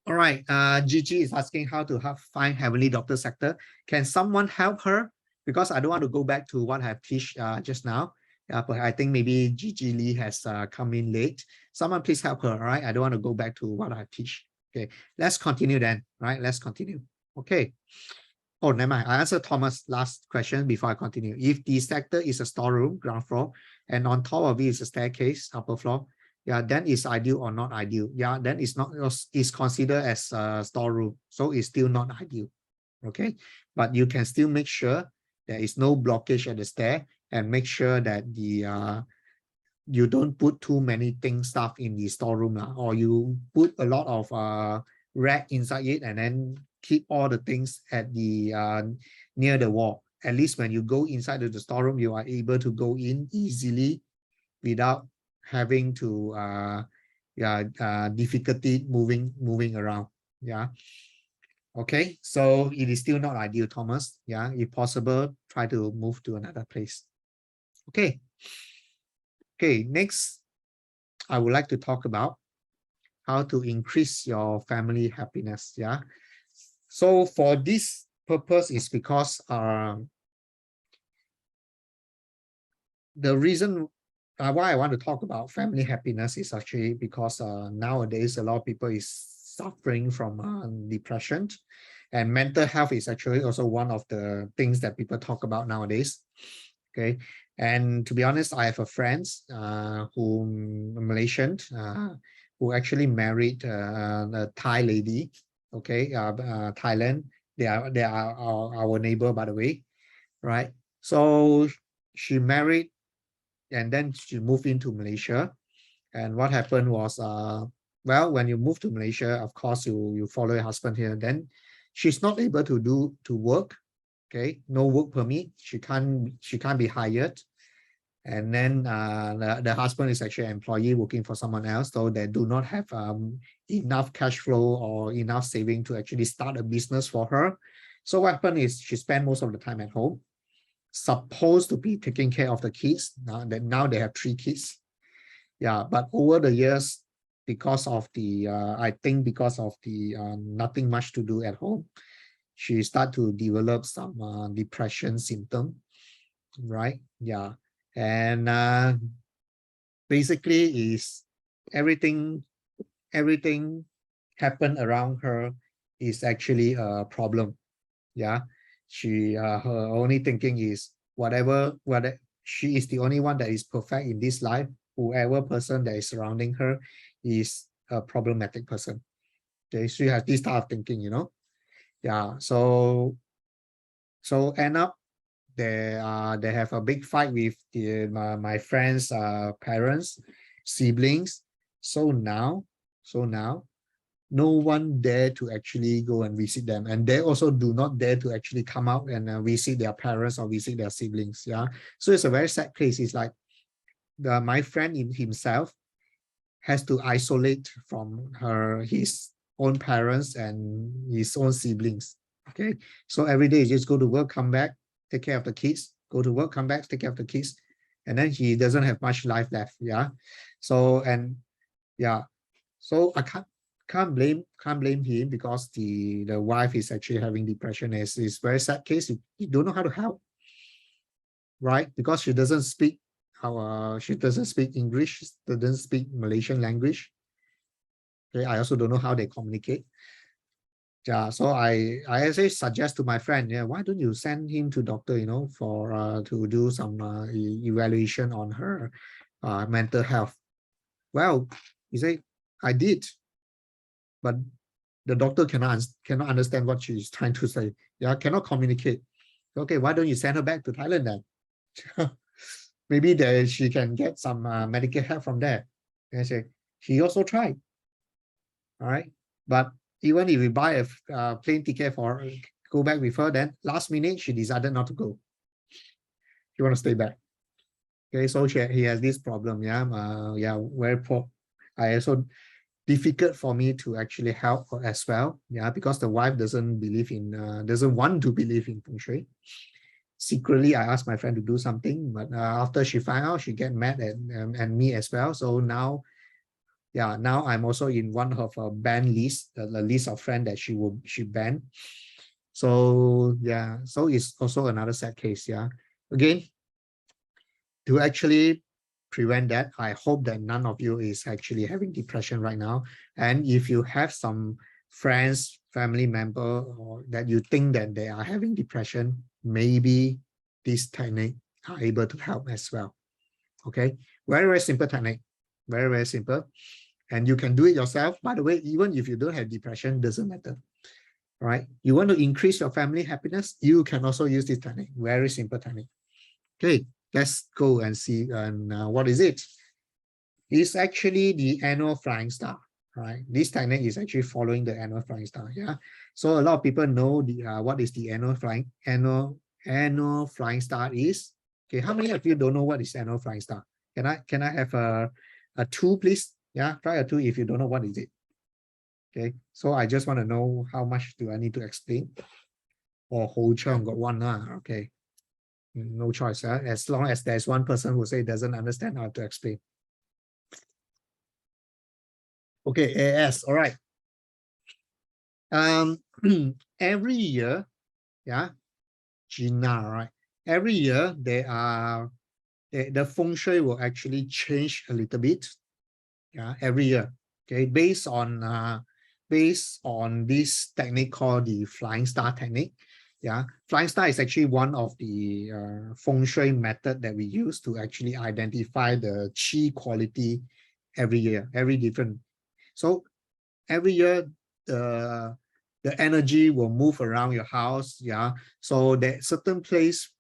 All right. Gigi is asking how to find heavenly doctor sector. Can someone help her? Because I don't want to go back to what I have teach just now. But I think maybe Gigi Lee has come in late. Someone please help her. All right. I don't want to go back to what I teach. Okay. Let's continue then. Right. Let's continue. Okay. Oh, never mind. I answered Thomas' last question before I continue. If the sector is a storeroom, ground floor, and on top of it is a staircase, upper floor, yeah, then it's ideal or not ideal. Yeah, then it's considered as a storeroom, so it's still not ideal. Okay, but you can still make sure there is no blockage at the stair, and make sure that you don't put too many stuff in the storeroom, or you put a lot of rack inside it and then keep all the things at the near the wall. At least when you go inside of the storeroom, you are able to go in easily without having to difficulty moving around. Yeah. Okay, so it is still not ideal, Thomas. Yeah, if possible, try to move to another place. Okay. Okay, next, I would like to talk about how to increase your family happiness. Yeah. So for this purpose is because the reason why I want to talk about family happiness is actually because nowadays a lot of people is suffering from depression, and mental health is actually also one of the things that people talk about nowadays. Okay, and to be honest, I have a friend who Malaysian who actually married a Thai lady. Okay, Thailand. They are our neighbor, by the way, right? So she married, and then she moved into Malaysia. And what happened was, well, when you move to Malaysia, of course you follow your husband here. Then she's not able to work. Okay, no work permit. She can't be hired. And then the husband is actually an employee working for someone else, so they do not have enough cash flow or enough saving to actually start a business for her. So what happened is she spent most of the time at home, supposed to be taking care of the kids. Now they have 3 kids. Yeah, but over the years, because of the I think because of the nothing much to do at home, she started to develop some depression symptom. right? Yeah. And basically is everything happen around her is actually a problem. Yeah. She her only thinking is whatever she is the only one that is perfect in this life. Whoever person that is surrounding her is a problematic person. Okay, she has this type of thinking, you know. Yeah. So end up they have a big fight with my friend's parents, siblings. So now, no one dare to actually go and visit them, and they also do not dare to actually come out and visit their parents or visit their siblings. Yeah, so it's a very sad case. It's like my friend in himself has to isolate from his own parents and his own siblings. Okay, so every day he just go to work, come back, take care of the kids, go to work, come back, take care of the kids, and then he doesn't have much life left. Yeah, so and yeah, so I can't blame him, because the wife is actually having depression. It's very sad case. You don't know how to help, right? Because she doesn't speak she doesn't speak English, doesn't speak Malaysian language. Okay, I also don't know how they communicate. Yeah, so I actually suggest to my friend, yeah, why don't you send him to doctor, you know, for to do some evaluation on her mental health. Well, he said, I did, but the doctor cannot understand what she's trying to say. Yeah, cannot communicate. Okay, why don't you send her back to Thailand then? Maybe she can get some medical help from there. And I say, he also tried. All right, but even if we buy a plane ticket for go back with her, then last minute she decided not to go. She want to stay back. Okay, so he has this problem. Yeah, yeah, very poor. I also difficult for me to actually help her as well. Yeah, because the wife doesn't believe in doesn't want to believe in Feng Shui. Secretly, I asked my friend to do something, but after she found out, she get mad at and me as well. So now, yeah, now I'm also in one of her ban list, the list of friends that she banned. So yeah, so it's also another sad case. Yeah, again, to actually prevent that, I hope that none of you is actually having depression right now. And if you have some friends, family member, or that you think that they are having depression, maybe this technique are able to help as well. Okay, very simple technique, very simple, and you can do it yourself. By the way, even if you don't have depression, doesn't matter. All right, you want to increase your family happiness, you can also use this technique. Very simple technique. Okay, let's go and see what is it. It's actually the annual flying star. Right, this technique is actually following the annual flying star. Yeah, so a lot of people know the what is the annual flying star is. Okay, how many of you don't know what is annual flying star? Can I have a two, please? Yeah, try a two if you don't know what is it. Okay, so I just want to know how much do I need to explain. Or whole chunk got one. Okay, no choice. As long as there's one person who say doesn't understand, I have to explain. Okay, AS. All right. Every year, yeah, Gina, right? Every year the Feng Shui will actually change a little bit. Yeah, every year. Okay, based on this technique called the flying star technique. Yeah, flying star is actually one of the Feng Shui method that we use to actually identify the qi quality every year, every different. So every year the energy will move around your house. Yeah, so that certain place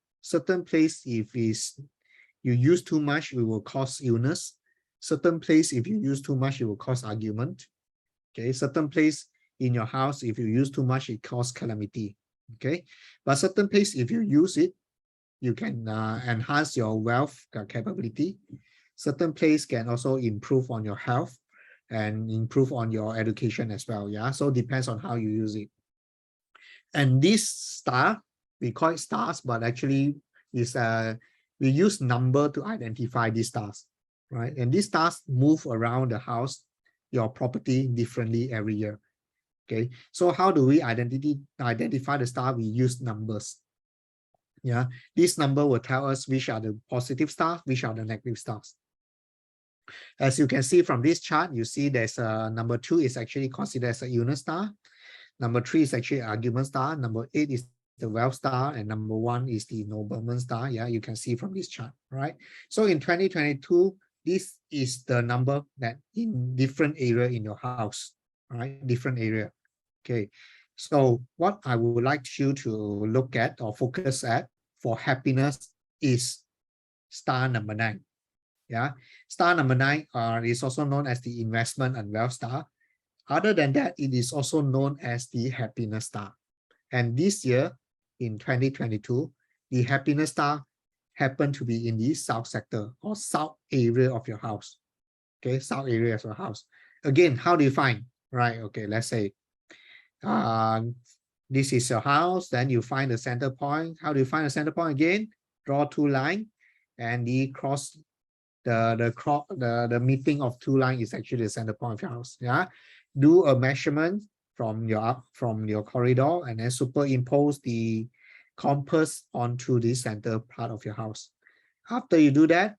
if you use too much, it will cause illness. Certain place, if you use too much, it will cause argument. Okay, certain place in your house, if you use too much, it causes calamity. Okay, but certain place, if you use it, you can enhance your wealth capability. Certain place can also improve on your health and improve on your education as well. Yeah, so depends on how you use it. And this star, we call it stars, but actually is we use number to identify these stars, right? And these stars move around the house, your property differently every year. Okay, so how do we identify the star? We use numbers. Yeah, this number will tell us which are the positive stars, which are the negative stars. As you can see from this chart, you see there's a number 2 is actually considered as a illness star. Number 3 is actually argument star. Number 8 is the wealth star, and number 1 is the nobleman star. Yeah, you can see from this chart, right? So in 2022, this is the number that in different area in your house, right? Different area. Okay. So what I would like you to look at or focus at for happiness is star number 9. Yeah, star number 9 is also known as the investment and wealth star. Other than that, it is also known as the happiness star. And this year, in 2022, the happiness star happened to be in the south sector or south area of your house. Okay, south area of your house. Again, how do you find? Right, okay, let's say this is your house, then you find the center point. How do you find the center point again? Draw 2 lines, and the cross the meeting of 2 lines is actually the center point of your house. Yeah, do a measurement from your corridor and then superimpose the compass onto the center part of your house. After you do that,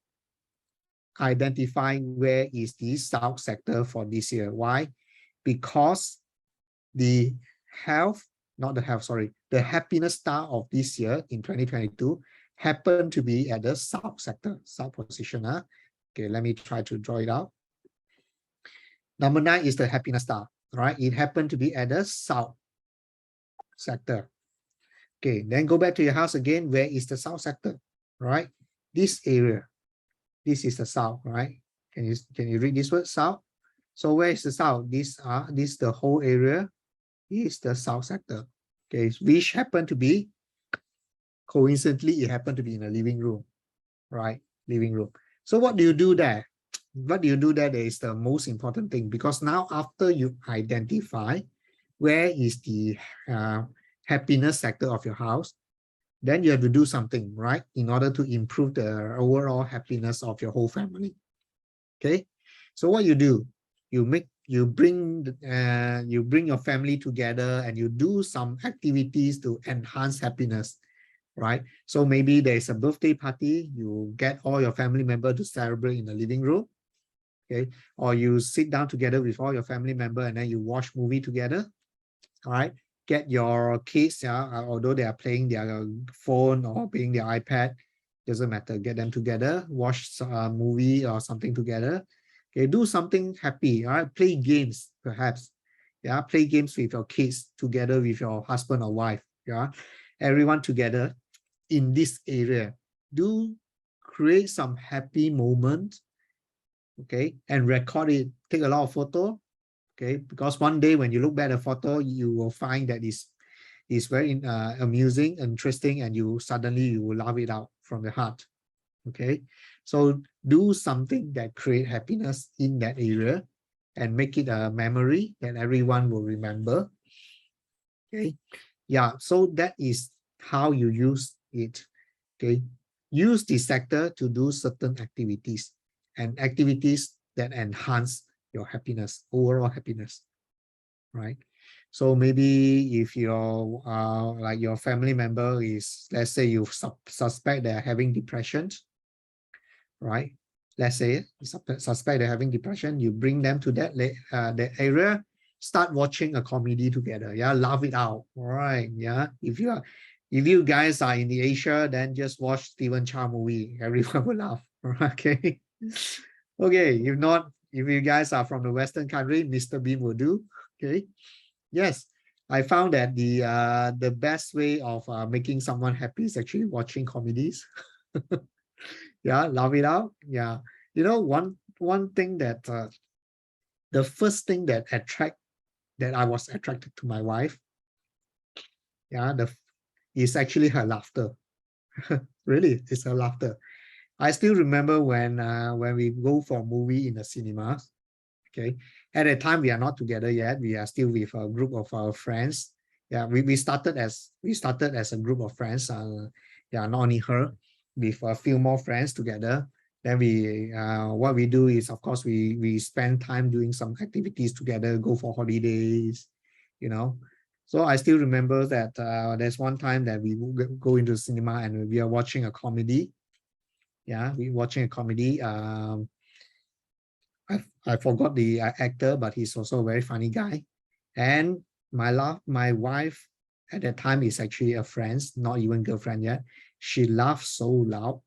identify where is the south sector for this year. Why? Because the the happiness star of this year in 2022 happened to be at the south sector, south position. Okay, let me try to draw it out. Number 9 is the happiness star, right? It happened to be at the south sector. Okay, then go back to your house again. Where is the south sector, right? This area. This is the south, right? Can you read this word, south? So where is the south? This the whole area is the south sector. Okay, which happened to be, coincidentally, it happened to be in a living room, right? Living room. So what do you do there? What do you do there is the most important thing, because now after you identify where is the happiness sector of your house, then you have to do something, right, in order to improve the overall happiness of your whole family. Okay, so what you do, you bring your family together and you do some activities to enhance happiness, right? So maybe there's a birthday party, you get all your family members to celebrate in the living room. Okay, or you sit down together with all your family members and then you watch movie together. All right, get your kids, although they are playing their phone or playing their iPad, doesn't matter, get them together, watch a movie or something together. Okay, do something happy. All right, play games perhaps. Yeah, play games with your kids together with your husband or wife. Yeah, everyone together in this area. Do create some happy moments. Okay, and record it. Take a lot of photo. Okay, because one day when you look back at the photo, you will find that it's very amusing, interesting, and you will love it out from the heart. Okay, so do something that create happiness in that area and make it a memory that everyone will remember. Okay, yeah, so that is how you use it. Okay, use the sector to do certain activities and activities that enhance your happiness, overall happiness, right? So maybe if your like your family member is, let's say you suspect they're having depression, right? Let's say you suspect they're having depression, you bring them to that area, start watching a comedy together. Yeah, laugh it out. All right. Yeah. If you guys are in the Asia, then just watch Stephen Chow movie. Everyone will laugh. Okay. Okay. If not, if you guys are from the Western country, Mr. Bean will do. Okay. Yes. I found that the best way of making someone happy is actually watching comedies. Yeah, laugh it out. Yeah. You know, one thing that the first thing that I was attracted to my wife, yeah, is actually her laughter. Really, it's her laughter. I still remember when we go for a movie in the cinema. Okay, at the time we are not together yet. We are still with a group of our friends. Yeah, we started as a group of friends. Yeah, not only her, with a few more friends together. Then what we do is, of course, we spend time doing some activities together, go for holidays, you know. So I still remember that there's one time that we go into cinema and we are watching a comedy. Yeah, we watching a comedy. I forgot the actor, but he's also a very funny guy. And my wife at that time is actually a friend, not even girlfriend yet. She laughed so loud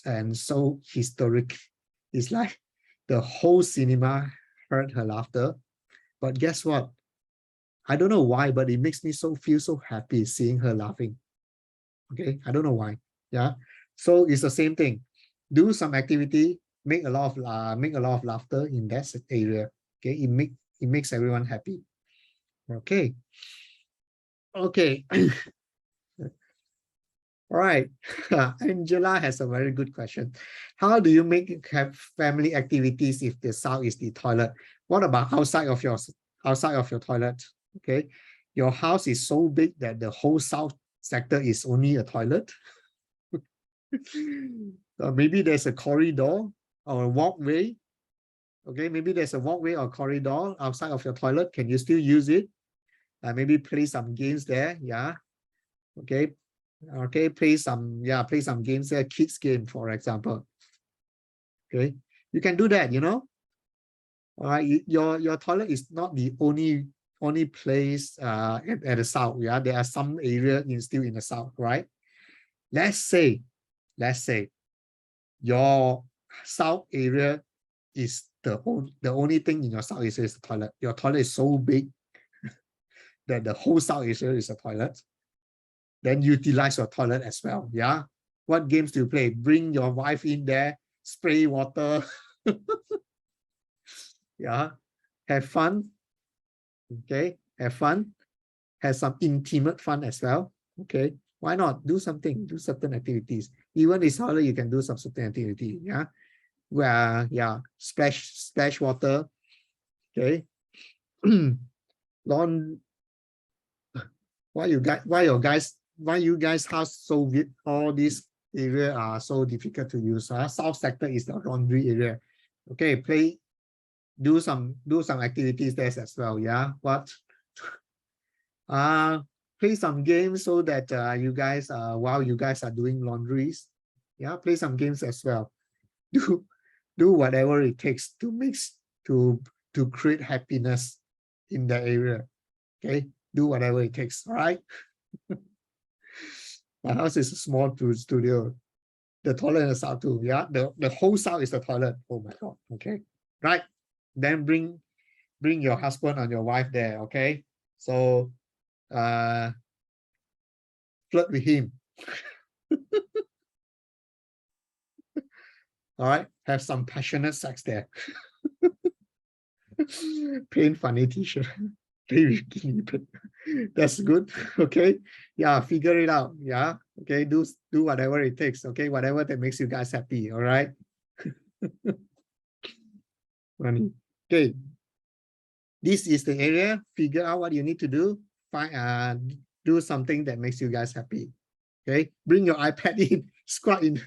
and so historic. It's like the whole cinema heard her laughter. But guess what? I don't know why, but it makes me feel so happy seeing her laughing. Okay, I don't know why. Yeah, so it's the same thing. Do some activity, make a lot of laughter in that area. Okay, it makes everyone happy. Okay, okay. All right. Angela has a very good question. How do you have family activities if the south is the toilet? What about outside of your toilet? Okay, your house is so big that the whole south sector is only a toilet. Maybe there's a corridor or a walkway. Okay, maybe there's a walkway or corridor outside of your toilet. Can you still use it? Maybe play some games there. Yeah. Okay. Okay, play some games there, kids game, for example. Okay, you can do that, you know. All right, your toilet is not the only place at the south. Yeah, there are some area still in the south, right? Let's say your south area is the only thing in your south area is the toilet. Your toilet is so big that the whole south area is a toilet. Then utilize your toilet as well. Yeah. What games do you play? Bring your wife in there, spray water. Yeah. Have fun. Okay. Have fun. Have some intimate fun as well. Okay. Why not? Do something, do certain activities. Even this holiday, you can do some certain activity. Yeah. Where, yeah, splash water. Okay. Lawn. Why you guys house so big? All these area are so difficult to use. South sector is the laundry area. Okay, do some activities there as well. Yeah, what? Play some games so that you guys while you guys are doing laundries. Yeah, play some games as well. Do whatever it takes to create happiness in the area. Okay, do whatever it takes. All right. My house is a small studio. The toilet is out too. Yeah, the whole south is the toilet. Oh my god. Okay, right. Then bring your husband and your wife there. Okay, so flirt with him. All right, have some passionate sex there. Paint funny t-shirt. That's good. Okay, yeah, figure it out. Yeah, okay, do whatever it takes. Okay, whatever that makes you guys happy. All right. Funny. Okay, this is the area. Figure out what you need to do. Find do something that makes you guys happy. Okay, bring your iPad in, squat in,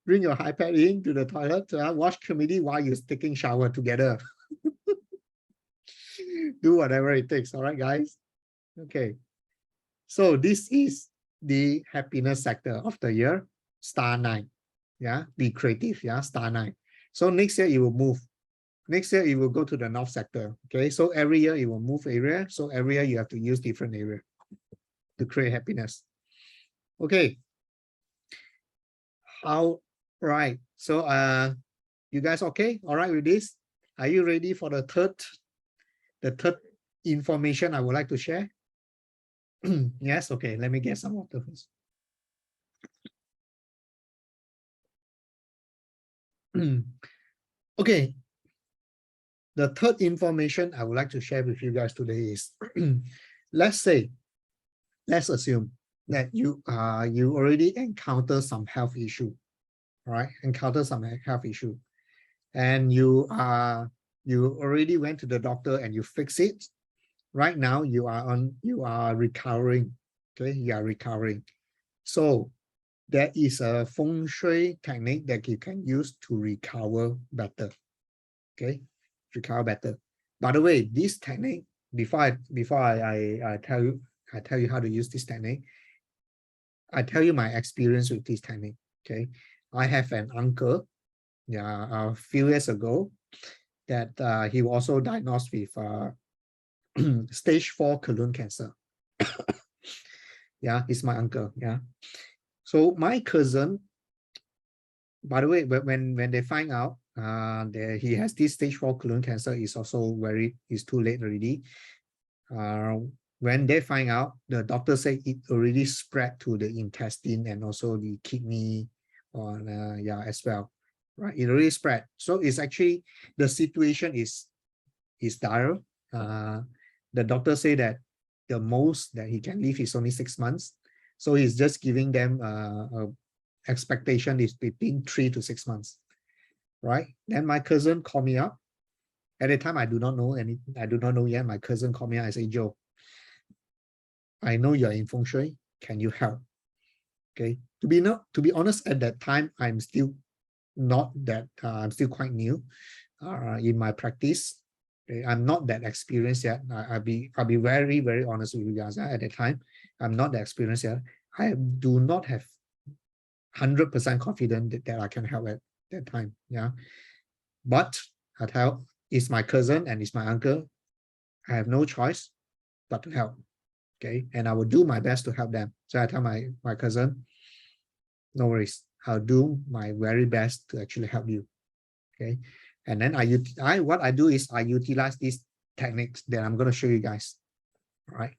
bring your iPad in to the toilet to watch comedy while you're taking shower together. Do whatever it takes. All right, guys. Okay, so this is the happiness sector of the year, star 9. Yeah, be creative. Yeah, star 9. So next year it will move. Next year it will go to the north sector. Okay, so every year it will move area. So every year you have to use different area to create happiness. Okay. All right. So you guys okay? All right with this? Are you ready for the third information I would like to share? Yes, okay. Let me get some water first. Okay. The third information I would like to share with you guys today is let's assume that you already encounter some health issue. All right, encounter some health issue, and you already went to the doctor and you fix it. Right now you are recovering. Okay, you are recovering. So there is a Feng Shui technique that you can use to recover better. Okay, recover better. By the way, this technique before I tell you how to use this technique, I tell you my experience with this technique. Okay, I have an uncle, yeah, a few years ago, that he was also diagnosed with stage 4 colon cancer. Yeah, he's my uncle. Yeah, so my cousin, by the way, when they find out that he has this stage 4 colon cancer, is also it's too late already. When they find out, the doctor say it already spread to the intestine and also the kidney, yeah, as well, right? It already spread. So it's actually, the situation is dire. The doctor say that the most that he can live is only 6 months. So he's just giving them a expectation is between 3 to 6 months, right? Then my cousin called me up. At the time, I do not know anything. I do not know yet. My cousin called me up. I say, Joe, I know you're in Feng Shui. Can you help? Okay. To be honest, at that time, I'm still not that. I'm still quite new in my practice. Okay? I'm not that experienced yet. I'll be very, very honest with you guys. At the time, I'm not that experienced yet. I do not have 100% confident that I can help at that time. Yeah. But I tell, it's my cousin and it's my uncle. I have no choice but to help. Okay. And I will do my best to help them. So I tell my cousin, no worries. I'll do my very best to actually help you. Okay. And then what I do is I utilize these techniques that I'm going to show you guys. All right.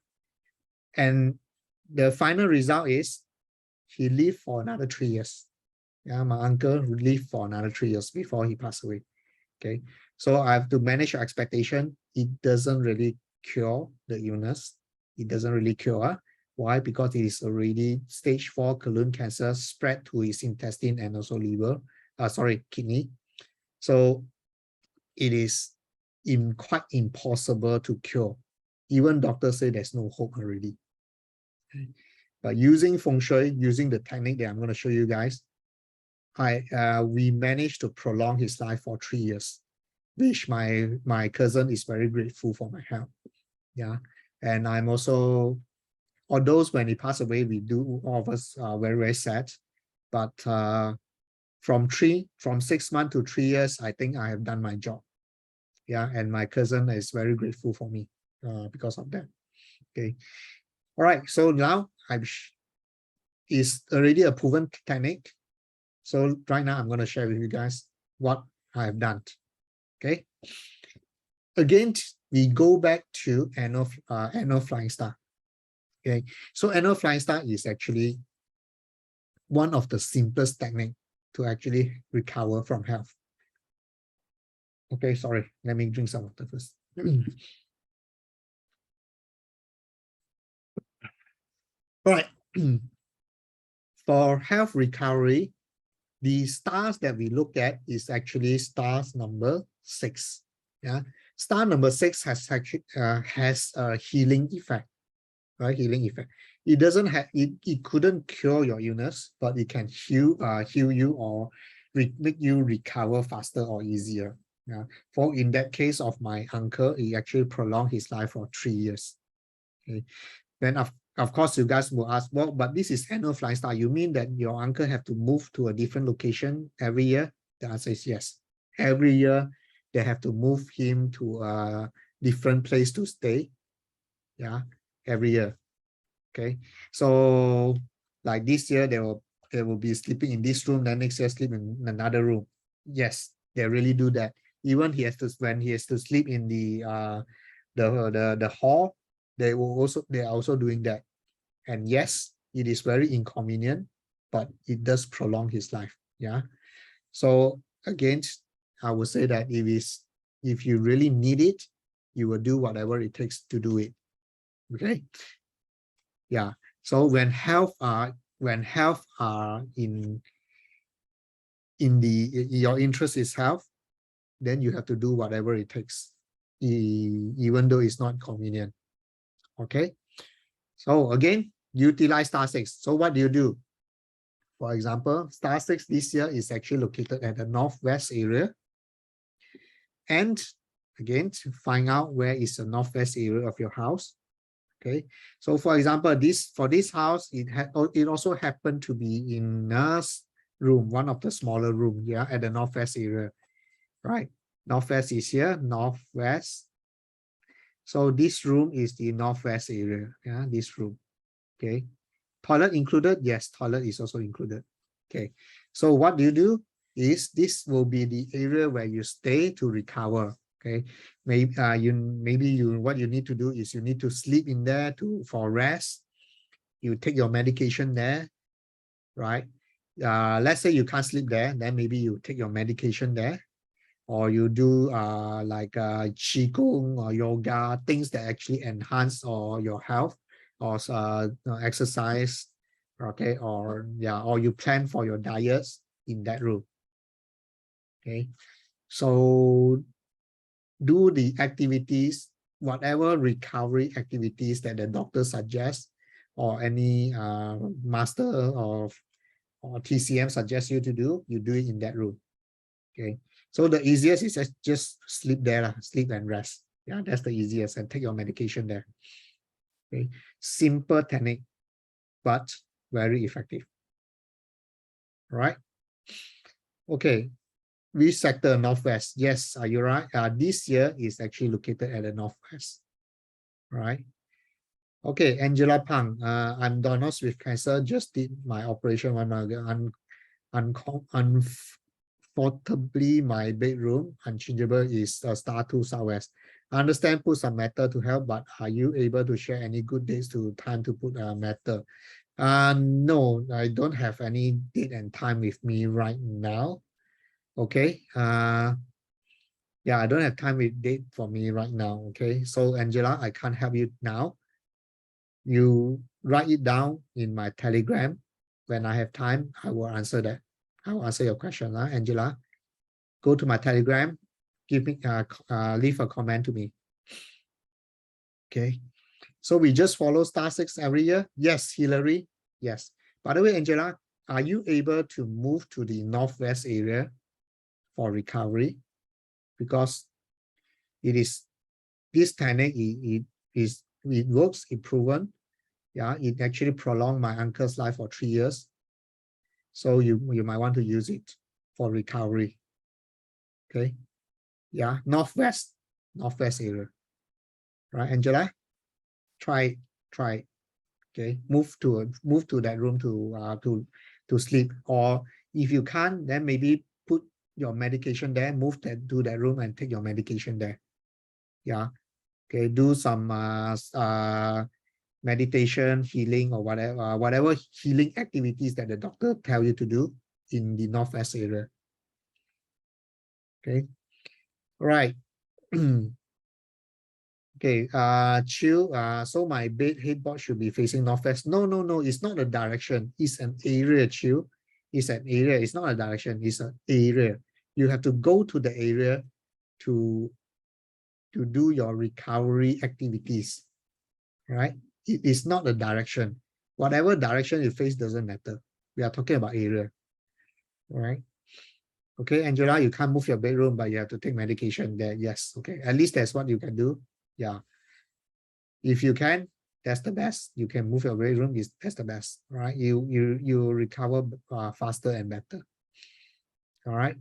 And the final result is he lived for another 3 years. Yeah, my uncle lived for another 3 years before he passed away. Okay, so I have to manage your expectation. It doesn't really cure the illness. It doesn't really cure. Why? Because it is already stage 4 colon cancer spread to his intestine and also liver. Kidney. So it is quite impossible to cure. Even doctors say there's no hope already. Okay. But using Feng Shui, using the technique that I'm going to show you guys, we managed to prolong his life for 3 years, which my cousin is very grateful for my help. Yeah, and I'm also, although when he passed away, all of us are very, very sad. But from 6 months to 3 years, I think I have done my job. Yeah, and my cousin is very grateful for me because of that. Okay, all right. So now it's already a proven technique. So right now I'm going to share with you guys what I've done. Okay. Again, we go back to annual flying star. Okay. So annual flying star is actually one of the simplest techniques to actually recover from health. Okay, sorry. Let me drink some water first. All right. For health recovery, the stars that we look at is actually stars number 6. Yeah, star number 6 has actually has a healing effect, right? Healing effect. It doesn't have it couldn't cure your illness, but it can heal you or make you recover faster or easier. Yeah. For in that case of my uncle, he actually prolonged his life for 3 years. Okay. Then of course, you guys will ask, well, but this is annual flying star. You mean that your uncle have to move to a different location every year? The answer is yes. Every year, they have to move him to a different place to stay. Yeah, every year. Okay, so like this year, they will be sleeping in this room. Then next year, sleep in another room. Yes, they really do that. Even when he has to sleep in the hall, they are also doing that. And yes, it is very inconvenient, but it does prolong his life. Yeah. So again, I would say that if you really need it, you will do whatever it takes to do it. Okay. Yeah. So when health are in your interest is health, then you have to do whatever it takes, even though it's not convenient. Okay. So again, utilize star 6. So what do you do? For example, star 6 this year is actually located at the northwest area. And again to find out where is the northwest area of your house. Okay, so for example, for this house, it also happened to be in a room, one of the smaller room, yeah, at the northwest area, right? Northwest is here, northwest. So this room is the northwest area, yeah, this room. Okay, toilet included? Yes, toilet is also included. Okay, so what do is this will be the area where you stay to recover. Okay, maybe what you need to do is you need to sleep in there for rest. You take your medication there, right? Let's say you can't sleep there, then maybe you take your medication there, or you do like qigong or yoga, things that actually enhance your health, or exercise, okay, or you plan for your diets in that room. Okay, so do the activities, whatever recovery activities that the doctor suggests, or any master or TCM suggests you to do, you do it in that room. Okay, so the easiest is just sleep there, sleep and rest. Yeah, that's the easiest, and take your medication there. Okay, simple technique, but very effective. All right. Okay, which sector? Northwest. Yes, are you right? This year is actually located at the northwest. All right. Okay, Angela Pang. I'm diagnosed with cancer. Just did my operation 1 month ago. Unfortunately, my bedroom unchangeable is star 2 southwest. I understand put some metal to help, but are you able to share any good dates to time to put metal? No, I don't have any date and time with me right now. Okay. Yeah, I don't have time with date for me right now. Okay, so Angela, I can't help you now. You write it down in my Telegram. When I have time, I will answer that. I will answer your question, Angela. Go to my Telegram, give me leave a comment to me. Okay, so we just follow star 6 every year. Yes, Hillary. Yes. By the way, Angela, are you able to move to the northwest area for recovery? Because it is this technique, it works, it proven. Yeah, it actually prolonged my uncle's life for 3 years. So you might want to use it for recovery. Okay. Yeah, northwest area. Right, Angela? Try. Okay, move to that room to sleep. Or if you can't, then maybe put your medication there, move to that room and take your medication there. Yeah. Okay, do some meditation, healing, or whatever healing activities that the doctor tell you to do in the northwest area. Okay. All right. Okay, Chill, so my bed headboard should be facing northwest. No, it's not a direction, it's an area, Chill. It's an area, it's not a direction, it's an area. You have to go to the area to do your recovery activities, right? It is not a direction. Whatever direction you face doesn't matter. We are talking about area, all right? Okay, Angela, you can't move your bedroom, but you have to take medication there. Yes, okay, at least that's what you can do. Yeah, if you can, that's the best. You can move your bedroom, that's the best, right? You recover faster and better. All right.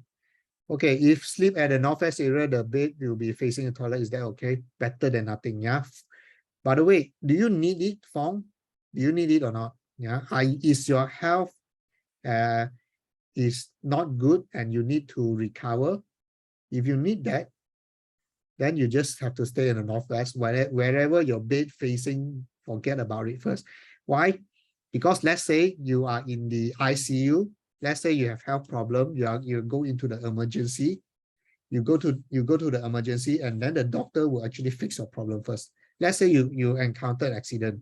Okay, if sleep at the northwest area, the bed will be facing the toilet. Is that okay? Better than nothing. Yeah. By the way, do you need it, Fong? Do you need it or not? Yeah. Is your health is not good and you need to recover? If you need that, then you just have to stay in the northwest. Wherever your bed facing, forget about it first. Why? Because let's say you are in the ICU. Let's say you have health problem. You go into the emergency. You go to the emergency, and then the doctor will actually fix your problem first. Let's say you encountered accident.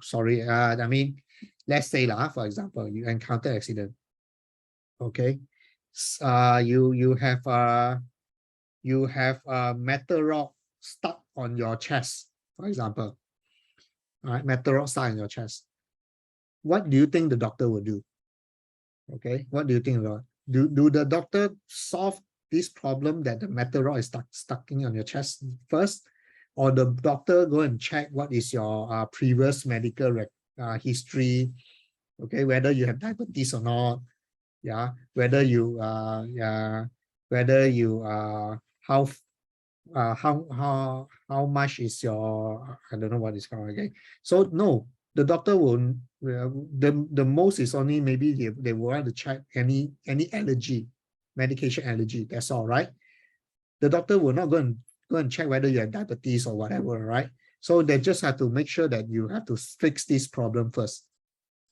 Sorry, I mean, let's say for example, you encountered accident. Okay, you have a metal rod stuck on your chest, for example. All right, metal rod stuck in your chest. What do you think the doctor will do? Okay, what do you think about? Do the doctor solve this problem that the metal rod is stuck in on your chest first, or the doctor go and check what is your previous medical history, okay, whether you have diabetes or not, yeah, whether you how much is your, I don't know what it's called, okay. So no, the doctor will the most is only maybe they will want to check any allergy, medication allergy, that's all, right? The doctor will not go and check whether you have diabetes or whatever, right? So they just have to make sure that you have to fix this problem first,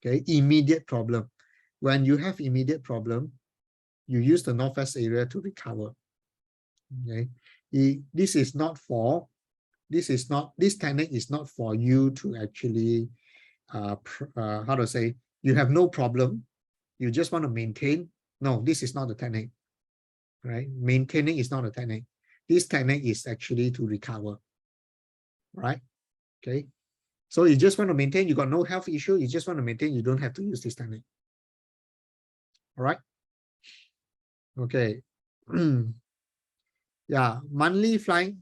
okay, immediate problem. When you have immediate problem, you use the northwest area to recover, okay. This technique is not for you to actually how to say, you have no problem, you just want to maintain. No, this is not the technique, right? Maintaining is not a technique. This technique is actually to recover, right? Okay, so you just want to maintain, you got no health issue, you just want to maintain, you don't have to use this technique. All right, okay. Yeah, monthly flying.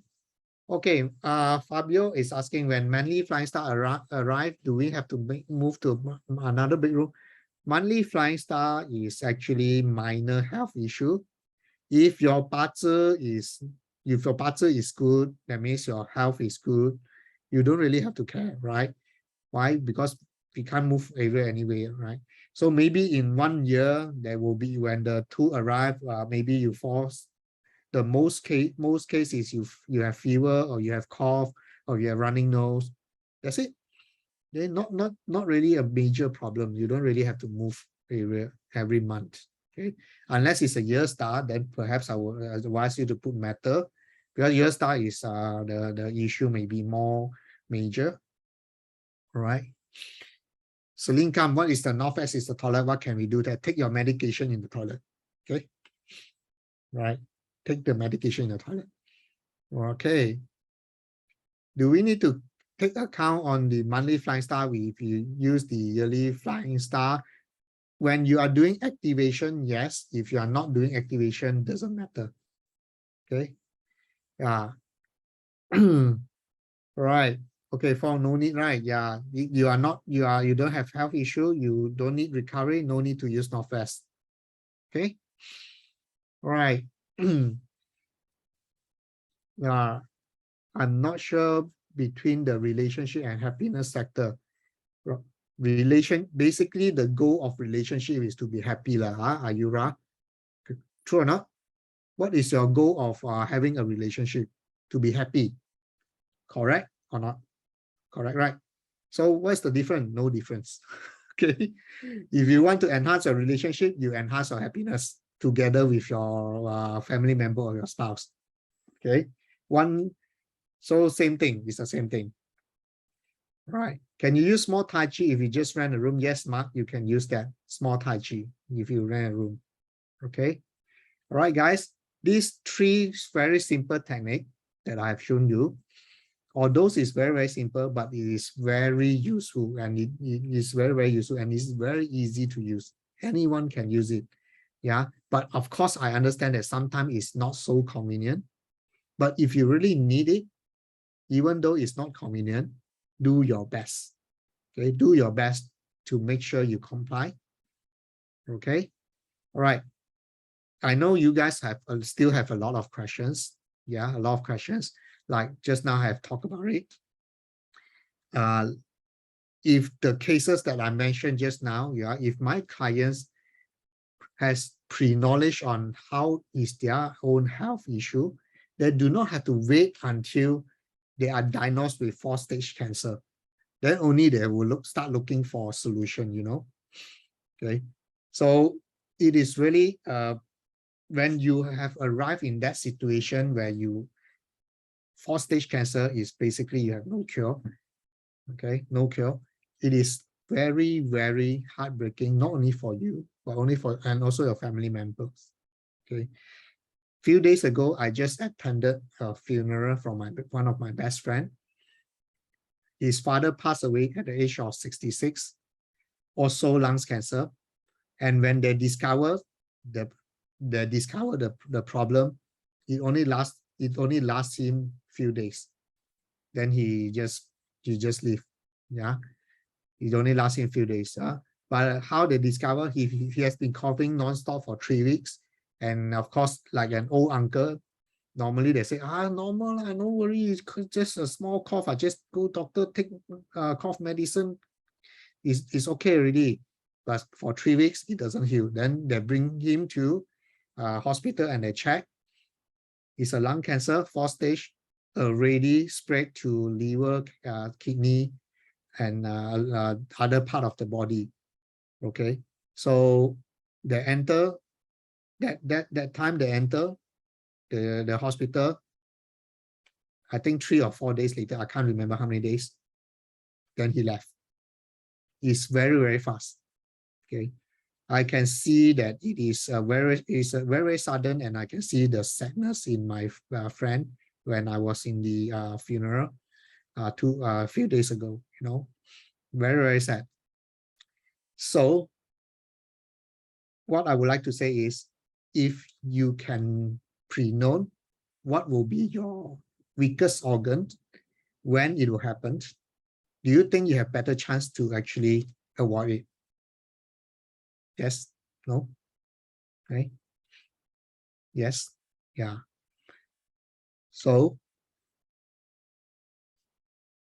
Okay, Fabio is asking, when monthly flying star arrive, do we have to move to another bedroom? Monthly flying star is actually minor health issue. If your bazi is good, that means your health is good. You don't really have to care, right? Why? Because we can't move area anyway, right? So maybe in 1 year, there will be, when the two arrive, maybe you force. The most cases you have fever, or you have cough, or you have running nose. That's it. They're not really a major problem. You don't really have to move area every month. Okay, unless it's a year star, then perhaps I would advise you to put metal, because year star is the issue may be more major. All right. Celine Kam, what is the northwest is the toilet? What can we do that? Take your medication in the toilet. Okay. Right. Take the medication in the toilet. Okay. Do we need to take account on the monthly flying star if you use the yearly flying star? When you are doing activation, yes. If you are not doing activation, doesn't matter. Okay. Yeah. Right. Okay, for no need, right? Yeah. You don't have health issue, you don't need recovery, no need to use northwest. Okay. All right. Yeah. I'm not sure between the relationship and happiness sector. Basically the goal of relationship is to be happy, Ayura. True or not? What is your goal of having a relationship? To be happy. Correct or not? Correct, right? So what's the difference? No difference. Okay. If you want to enhance your relationship, you enhance your happiness together with your family member or your spouse. Okay. So same thing. It's the same thing. Right. Can you use small Tai Chi if you just rent a room? Yes, Mark, you can use that small Tai Chi if you rent a room. Okay. All right, guys. These three very simple technique that I have shown you, although it's very, very simple, but it is very useful, and it is very, very useful, and it's very easy to use. Anyone can use it. Yeah. But of course, I understand that sometimes it's not so convenient. But if you really need it, even though it's not convenient, do your best. Okay, do your best to make sure you comply. Okay. All right. I know you guys still have a lot of questions. Yeah, a lot of questions. Like just now I have talked about it. If the cases that I mentioned just now, yeah, if my clients has pre-knowledge on how is their own health issue, they do not have to wait until they are diagnosed with 4-stage cancer. Then only they will start looking for a solution, you know. Okay. So it is really when you have arrived in that situation where 4-stage cancer is basically you have no cure. Okay, no cure. It is very, very heartbreaking, not only for you, but and also your family members. Okay. Few days ago, I just attended a funeral from one of my best friend. His father passed away at the age of 66, also lung cancer. And when they discovered they discover the problem, it only lasts him few days. Then he just leave. Yeah, it only lasts him a few days. But how they discover, he has been coughing non-stop for 3 weeks. And of course, like an old uncle, normally they say, normal, no worry, it's just a small cough. I just go doctor, take cough medicine. It's okay already. But for 3 weeks, it doesn't heal. Then they bring him to hospital and they check. It's a lung cancer, 4th stage, already spread to liver, kidney, and other part of the body. Okay, so they enter that time they enter the hospital. I think 3 or 4 days later, I can't remember how many days. Then he left. It's very, very fast. Okay, I can see that it is very sudden, and I can see the sadness in my friend when I was in the funeral a few days ago. You know, very, very sad. So what I would like to say is, if you can pre-know what will be your weakest organ, when it will happen, do you think you have better chance to actually avoid it? Yes? No? Okay. Yes? Yeah. So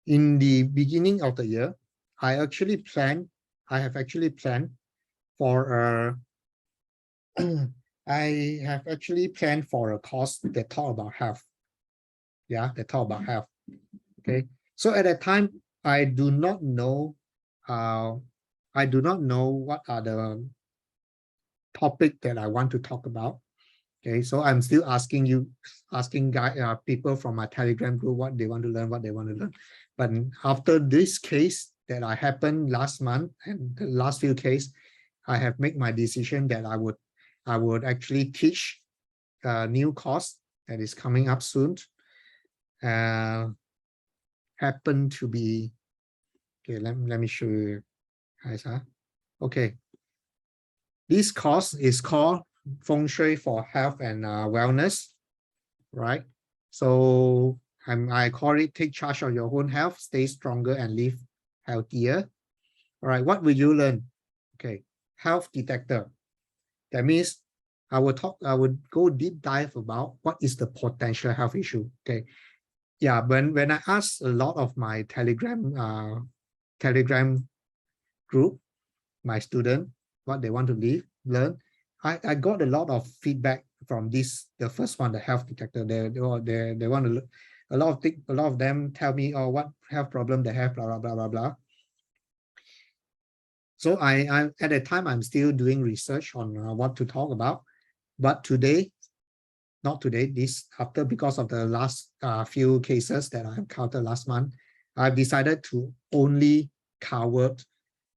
in the beginning of the year, I have actually planned for I have actually planned for a course that talk about health. Yeah, that talk about health. Okay. So at that time, I do not know what are the topic that I want to talk about. Okay, so I'm still asking people from my Telegram group what they want to learn, But after this case that I happened last month and the last few cases, I have made my decision that I would actually teach a new course that is coming up soon. Happen to be, okay, let me show you guys. Okay, this course is called Feng Shui for Health and Wellness, right? So I call it Take Charge of Your Own Health, Stay Stronger and Live Healthier. All right, what will you learn? Okay, health detector. That means I would go deep dive about what is the potential health issue. Okay, yeah, when I asked a lot of my Telegram group, my student, what they want to learn, I got a lot of feedback from this. The first one, the health detector. They want to look, a lot of them tell me, oh, what health problem they have, blah blah blah blah. So I at the time I'm still doing research on what to talk about. But today, not today, because of the last few cases that I encountered last month, I've decided to only cover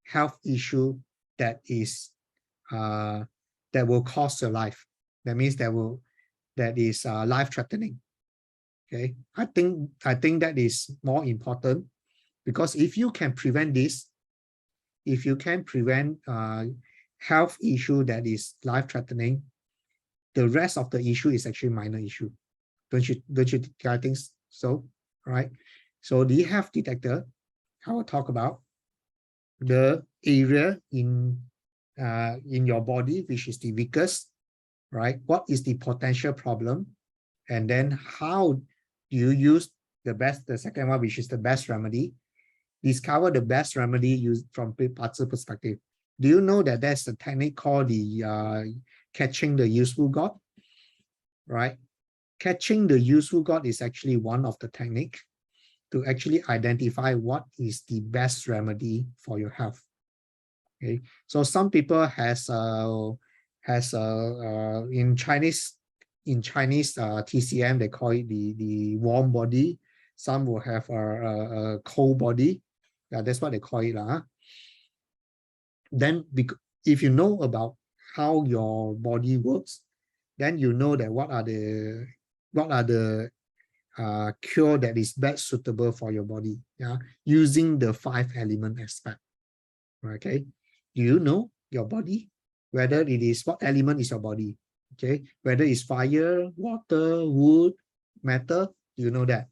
health issue that will cost your life. That means that is life-threatening. Okay, I think that is more important, because if you can prevent this, if you can prevent health issue that is life-threatening, the rest of the issue is actually minor issue. Don't you guys think so? Right? So the health detector, I will talk about the area in your body which is the weakest, right? What is the potential problem, and then how do you use the second one, which is the best remedy. Discover the best remedy used from Patsu perspective. Do you know that there's a technique called the catching the useful god, right? Catching the useful god is actually one of the technique to actually identify what is the best remedy for your health. Okay, so some people has in Chinese TCM they call it the warm body. Some will have a cold body. Yeah, that's what they call it. Then if you know about how your body works, then you know that what are the cure that is best suitable for your body. Yeah, using the 5 element aspect. Okay, do you know your body, whether it is what element is your body? Okay, whether it's fire, water, wood, metal, you know that.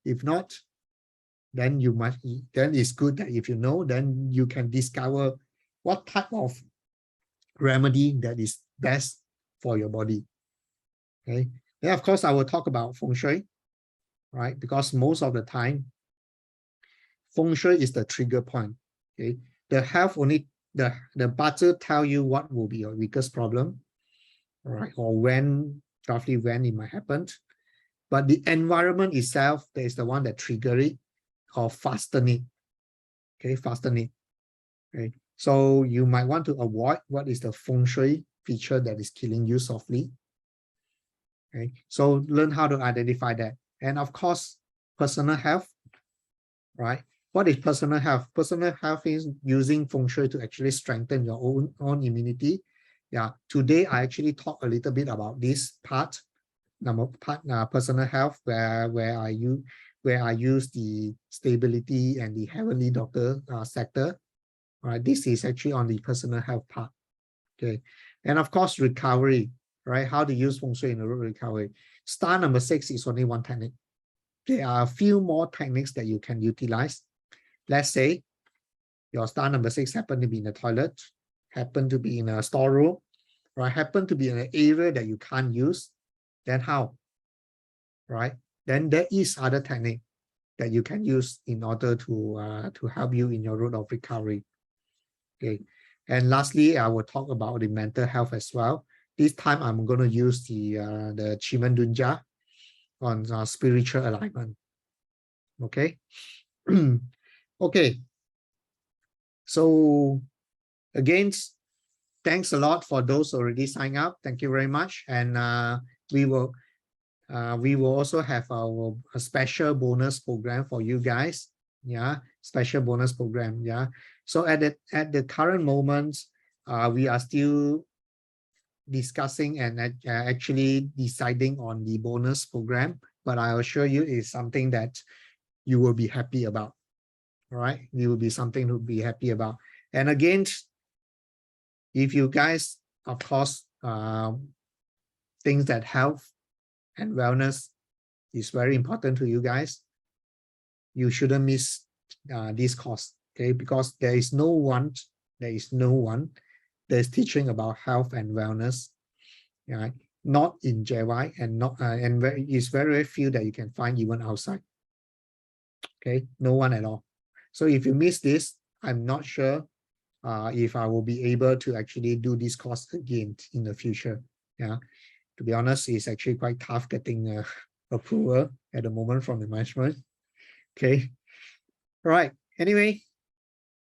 If not, then you must, then it's good that if you know, then you can discover what type of remedy that is best for your body. Okay, then of course I will talk about Feng Shui, right? Because most of the time, Feng Shui is the trigger point. Okay, the health only, the buzzer tell you what will be your weakest problem, right? Or when, roughly when it might happen. But the environment itself, that is the one that trigger it or fasten it. Okay, fasten it. Okay, so you might want to avoid what is the Feng Shui feature that is killing you softly. Okay, so learn how to identify that. And of course, personal health, right? What is personal health? Personal health is using Feng Shui to actually strengthen your own immunity. Yeah, today I actually talk a little bit about this part, personal health, where I use the stability and the heavenly doctor sector. Right, this is actually on the personal health part. Okay, and of course recovery, right? How to use Feng Shui in the recovery. Star number 6 is only one technique. There are a few more techniques that you can utilize. Let's say your star number 6 happen to be in the toilet, happen to be in a storeroom, or happen to be in an area that you can't use. Then how? Right? Then there is other technique that you can use in order to help you in your road of recovery. Okay, and lastly, I will talk about the mental health as well. This time, I'm going to use the Chiman Dunja on spiritual alignment. Okay, okay. So again, thanks a lot for those already signed up. Thank you very much, and we will also have a special bonus program for you guys. Yeah, special bonus program. Yeah. So at the current moment, we are still discussing and actually deciding on the bonus program, but I assure you it's something that you will be happy about. All right, it will be something to be happy about. And again, if you guys, of course, things that health and wellness is very important to you guys, you shouldn't miss this course. Okay, because there is no one that is teaching about health and wellness, right? Not in JY, and it's very few that you can find even outside. Okay, no one at all. So if you miss this, I'm not sure if I will be able to actually do this course again in the future. Yeah, to be honest, it's actually quite tough getting approval at the moment from the management. Okay, all right. Anyway,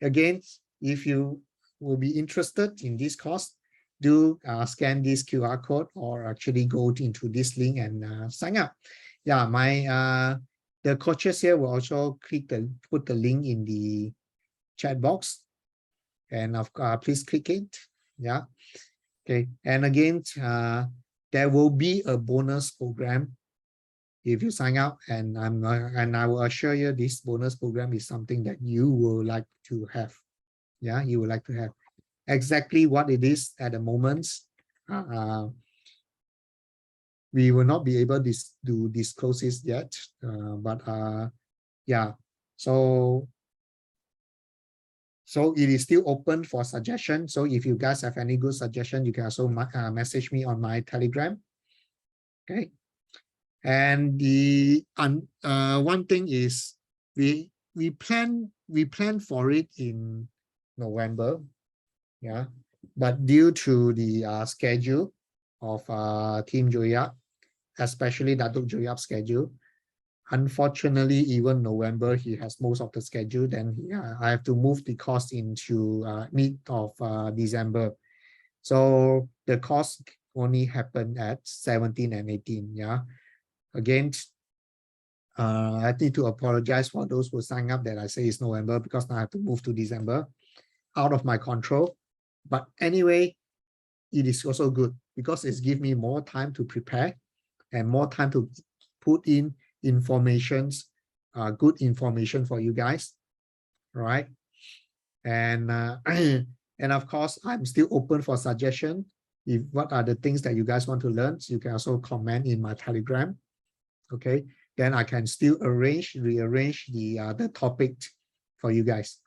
again, if you will be interested in this course, do scan this QR code or actually go into this link and sign up. Yeah, the coaches here will also put the link in the chat box, and please click it. Yeah. Okay. And again, there will be a bonus program if you sign up, and I will assure you this bonus program is something that you will like to have. Yeah, you would like to have. Exactly what it is at the moment, we will not be able to disclose this yet, but yeah, so it is still open for suggestion. So if you guys have any good suggestion, you can also message me on my Telegram. Okay, and the one thing is we plan for it in November. Yeah, but due to the schedule of Team Joyap, especially Datuk Joyap's schedule, unfortunately, even November, he has most of the schedule. Then I have to move the course into mid of December. So the course only happened at 17 and 18. Yeah, again, I need to apologize for those who sign up that I say it's November, because now I have to move to December, out of my control. But anyway, it is also good because it's give me more time to prepare and more time to put in informations, good information for you guys, right? And and of course, I'm still open for suggestion. if what are the things that you guys want to learn, you can also comment in my Telegram. Okay, then I can still rearrange the topic for you guys.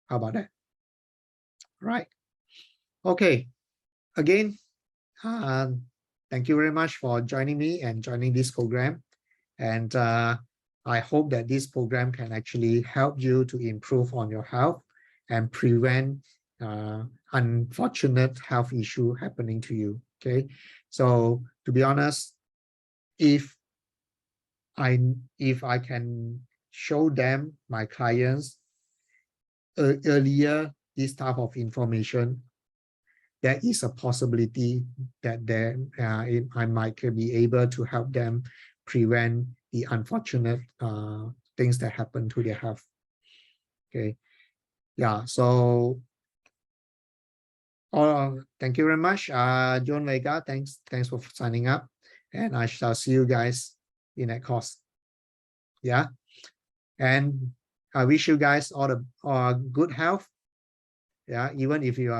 How about that? Right. Okay. Again, thank you very much for joining me and joining this program. And I hope that this program can actually help you to improve on your health and prevent unfortunate health issue happening to you. Okay, so to be honest, if I can show them, my clients, earlier this type of information, there is a possibility that I might be able to help them prevent the unfortunate things that happen to their health. Okay, yeah, so thank you very much, John Vega. Thanks for signing up, and I shall see you guys in that course. Yeah, and I wish you guys all the good health. Yeah, even if you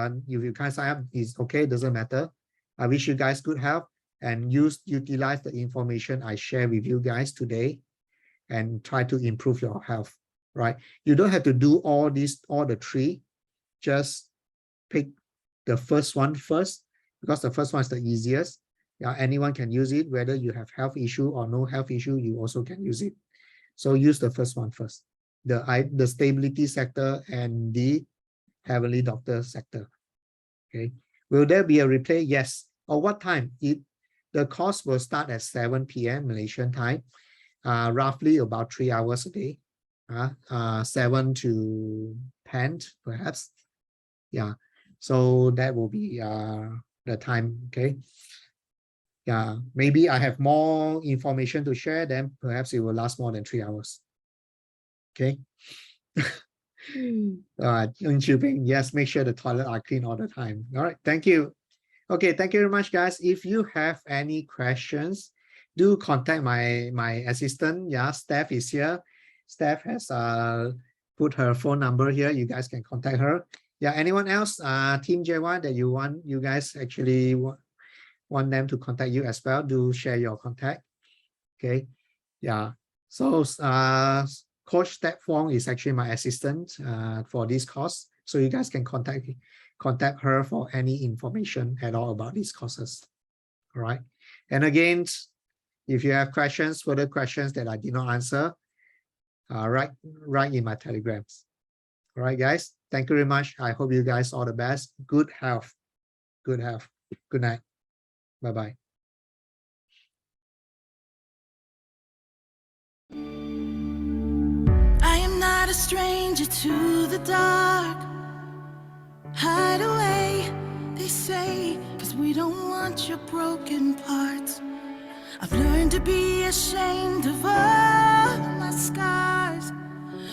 can't sign up, it's okay, doesn't matter. I wish you guys good health and utilize the information I share with you guys today and try to improve your health. Right? You don't have to do all the three. Just pick the first one first, because the first one is the easiest. Yeah, anyone can use it, whether you have health issue or no health issue, you also can use it. So use the first one first, the stability sector and the heavenly doctor sector. Okay, will there be a replay? Yes. Or what time? The course will start at 7 p.m. Malaysian time, roughly about 3 hours a day, 7 to 10 perhaps. Yeah, so that will be the time. Okay, yeah, maybe I have more information to share, then perhaps it will last more than 3 hours. Okay. Yes, make sure the toilet are clean all the time. All right, thank you. Okay, thank you very much, guys. If you have any questions, do contact my assistant. Yeah, Steph is here. Steph has put her phone number here. You guys can contact her. Yeah, anyone else, Team J1, that you guys actually want them to contact you as well, do share your contact. Okay, yeah. So Coach Steph Wong is actually my assistant for this course, so you guys can contact her for any information at all about these courses. All right, and again, if you have questions, further questions that I did not answer, write in my telegrams. All right, guys, thank you very much. I hope you guys all the best. Good health. Good health. Good night. Bye-bye. I am not a stranger to the dark. Hide away, they say, 'cause we don't want your broken parts. I've learned to be ashamed of all my scars.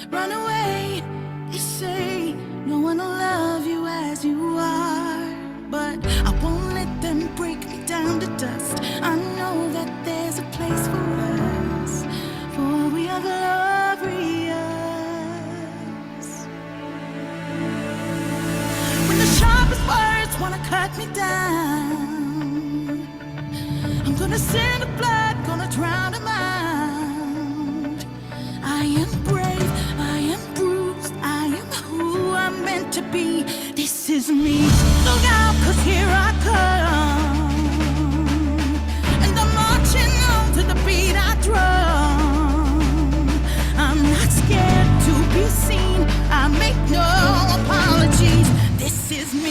Run away, they say, no one will love you as you are. But I won't let them break me down to dust. I know that there's a place for us, for we are glorious. When the sharpest words wanna cut me down, I'm gonna send the blood, gonna drown them out. I am brave, I am bruised, I am who I'm meant to be. This is me. Look out, 'cause here I come, and I'm marching on to the beat I drum. I'm not scared to be seen, I make no apologies. This is me.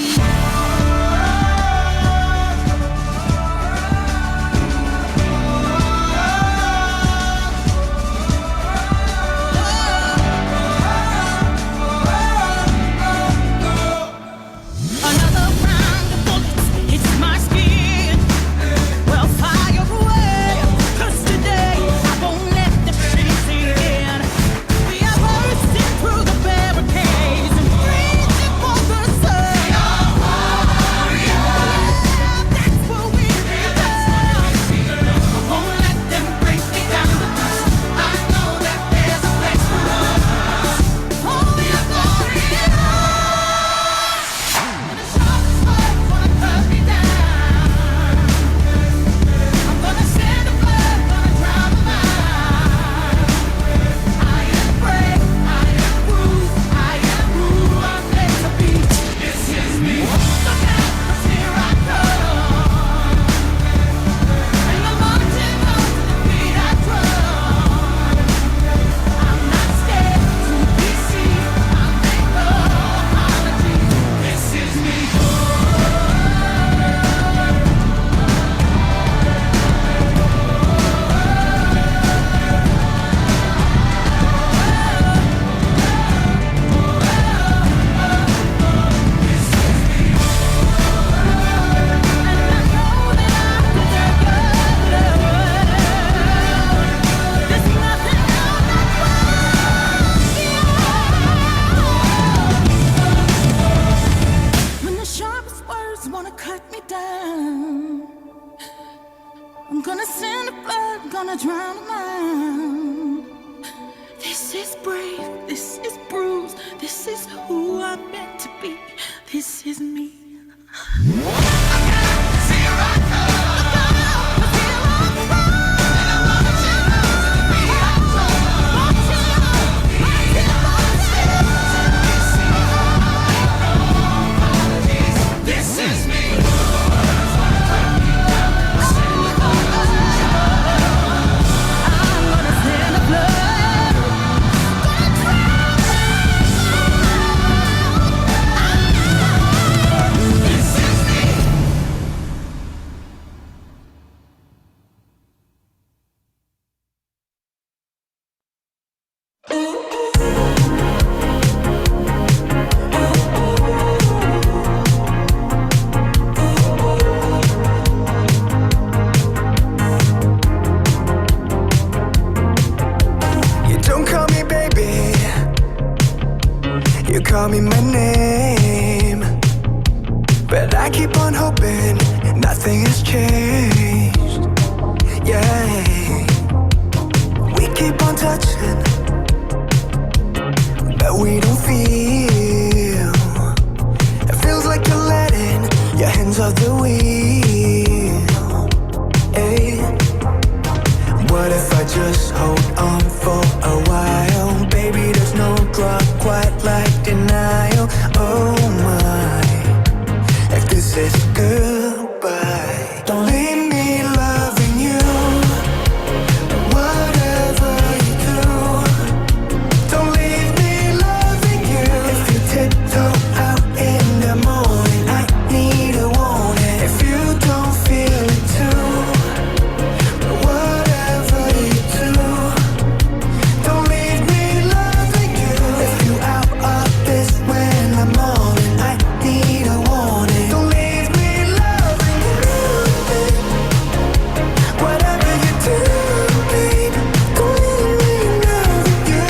dogs wanna cut me down. I'm gonna send the blood, gonna drown them out. This is brave, this is bruised, this is who I'm meant to be. This is me. Call me my name, but I keep on hoping nothing has changed. Yeah, we keep on touching, but we don't feel. It feels like you're letting your hands off the wheel. Hey, what if I just hold on for a while? Baby, there's no drug quite like denial. Oh my, if this is goodbye, don't leave me loving you. Whatever you do, don't leave me loving you. If you tiptoe out in the morning, I need a warning. If you don't feel it too, whatever you do, don't leave me loving you. If you out of this when I'm on it, I need a warning. Don't leave me loving you, babe. Whatever you do, babe, don't leave me loving you,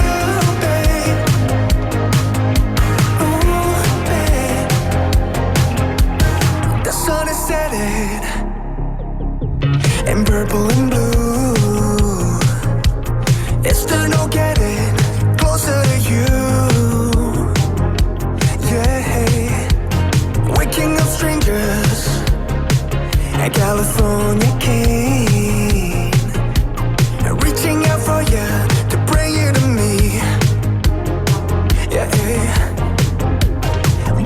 babe. Ooh, babe. The sun is setting in purple and blue. It's still no getting closer to you. Yeah, waking up strangers at California King, reaching out for you to bring you to me. Yeah,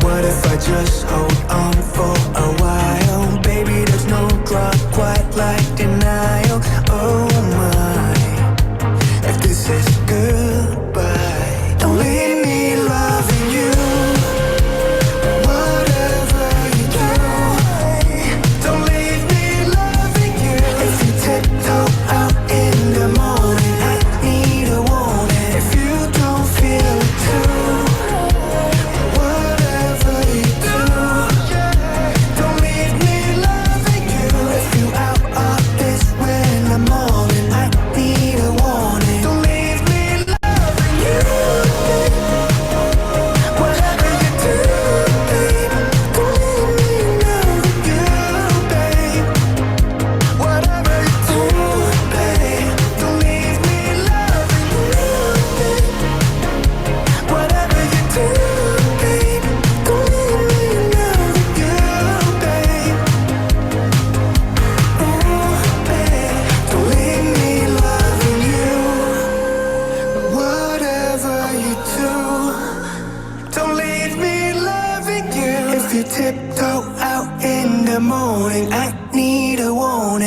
what if I just hold on for a while? Baby, there's no drug quite like denial. Oh my, if this is goodbye, don't leave me loving you. Whatever you do, don't leave me loving you. If you tiptoe out in the morning, I need a warning. If you don't feel it too, whatever you do, don't leave me loving you. If you out of this when I'm on it, I need a warning. Don't leave me loving you, babe. Whatever you do, babe, don't leave me loving you, babe. Whatever you do, babe, don't leave me loving you, babe. Whatever you do, babe, don't leave me loving you, babe. Ooh, babe, don't leave me loving you. Whatever you do, don't leave me loving you. If you tiptoe out in the morning, I need a warning.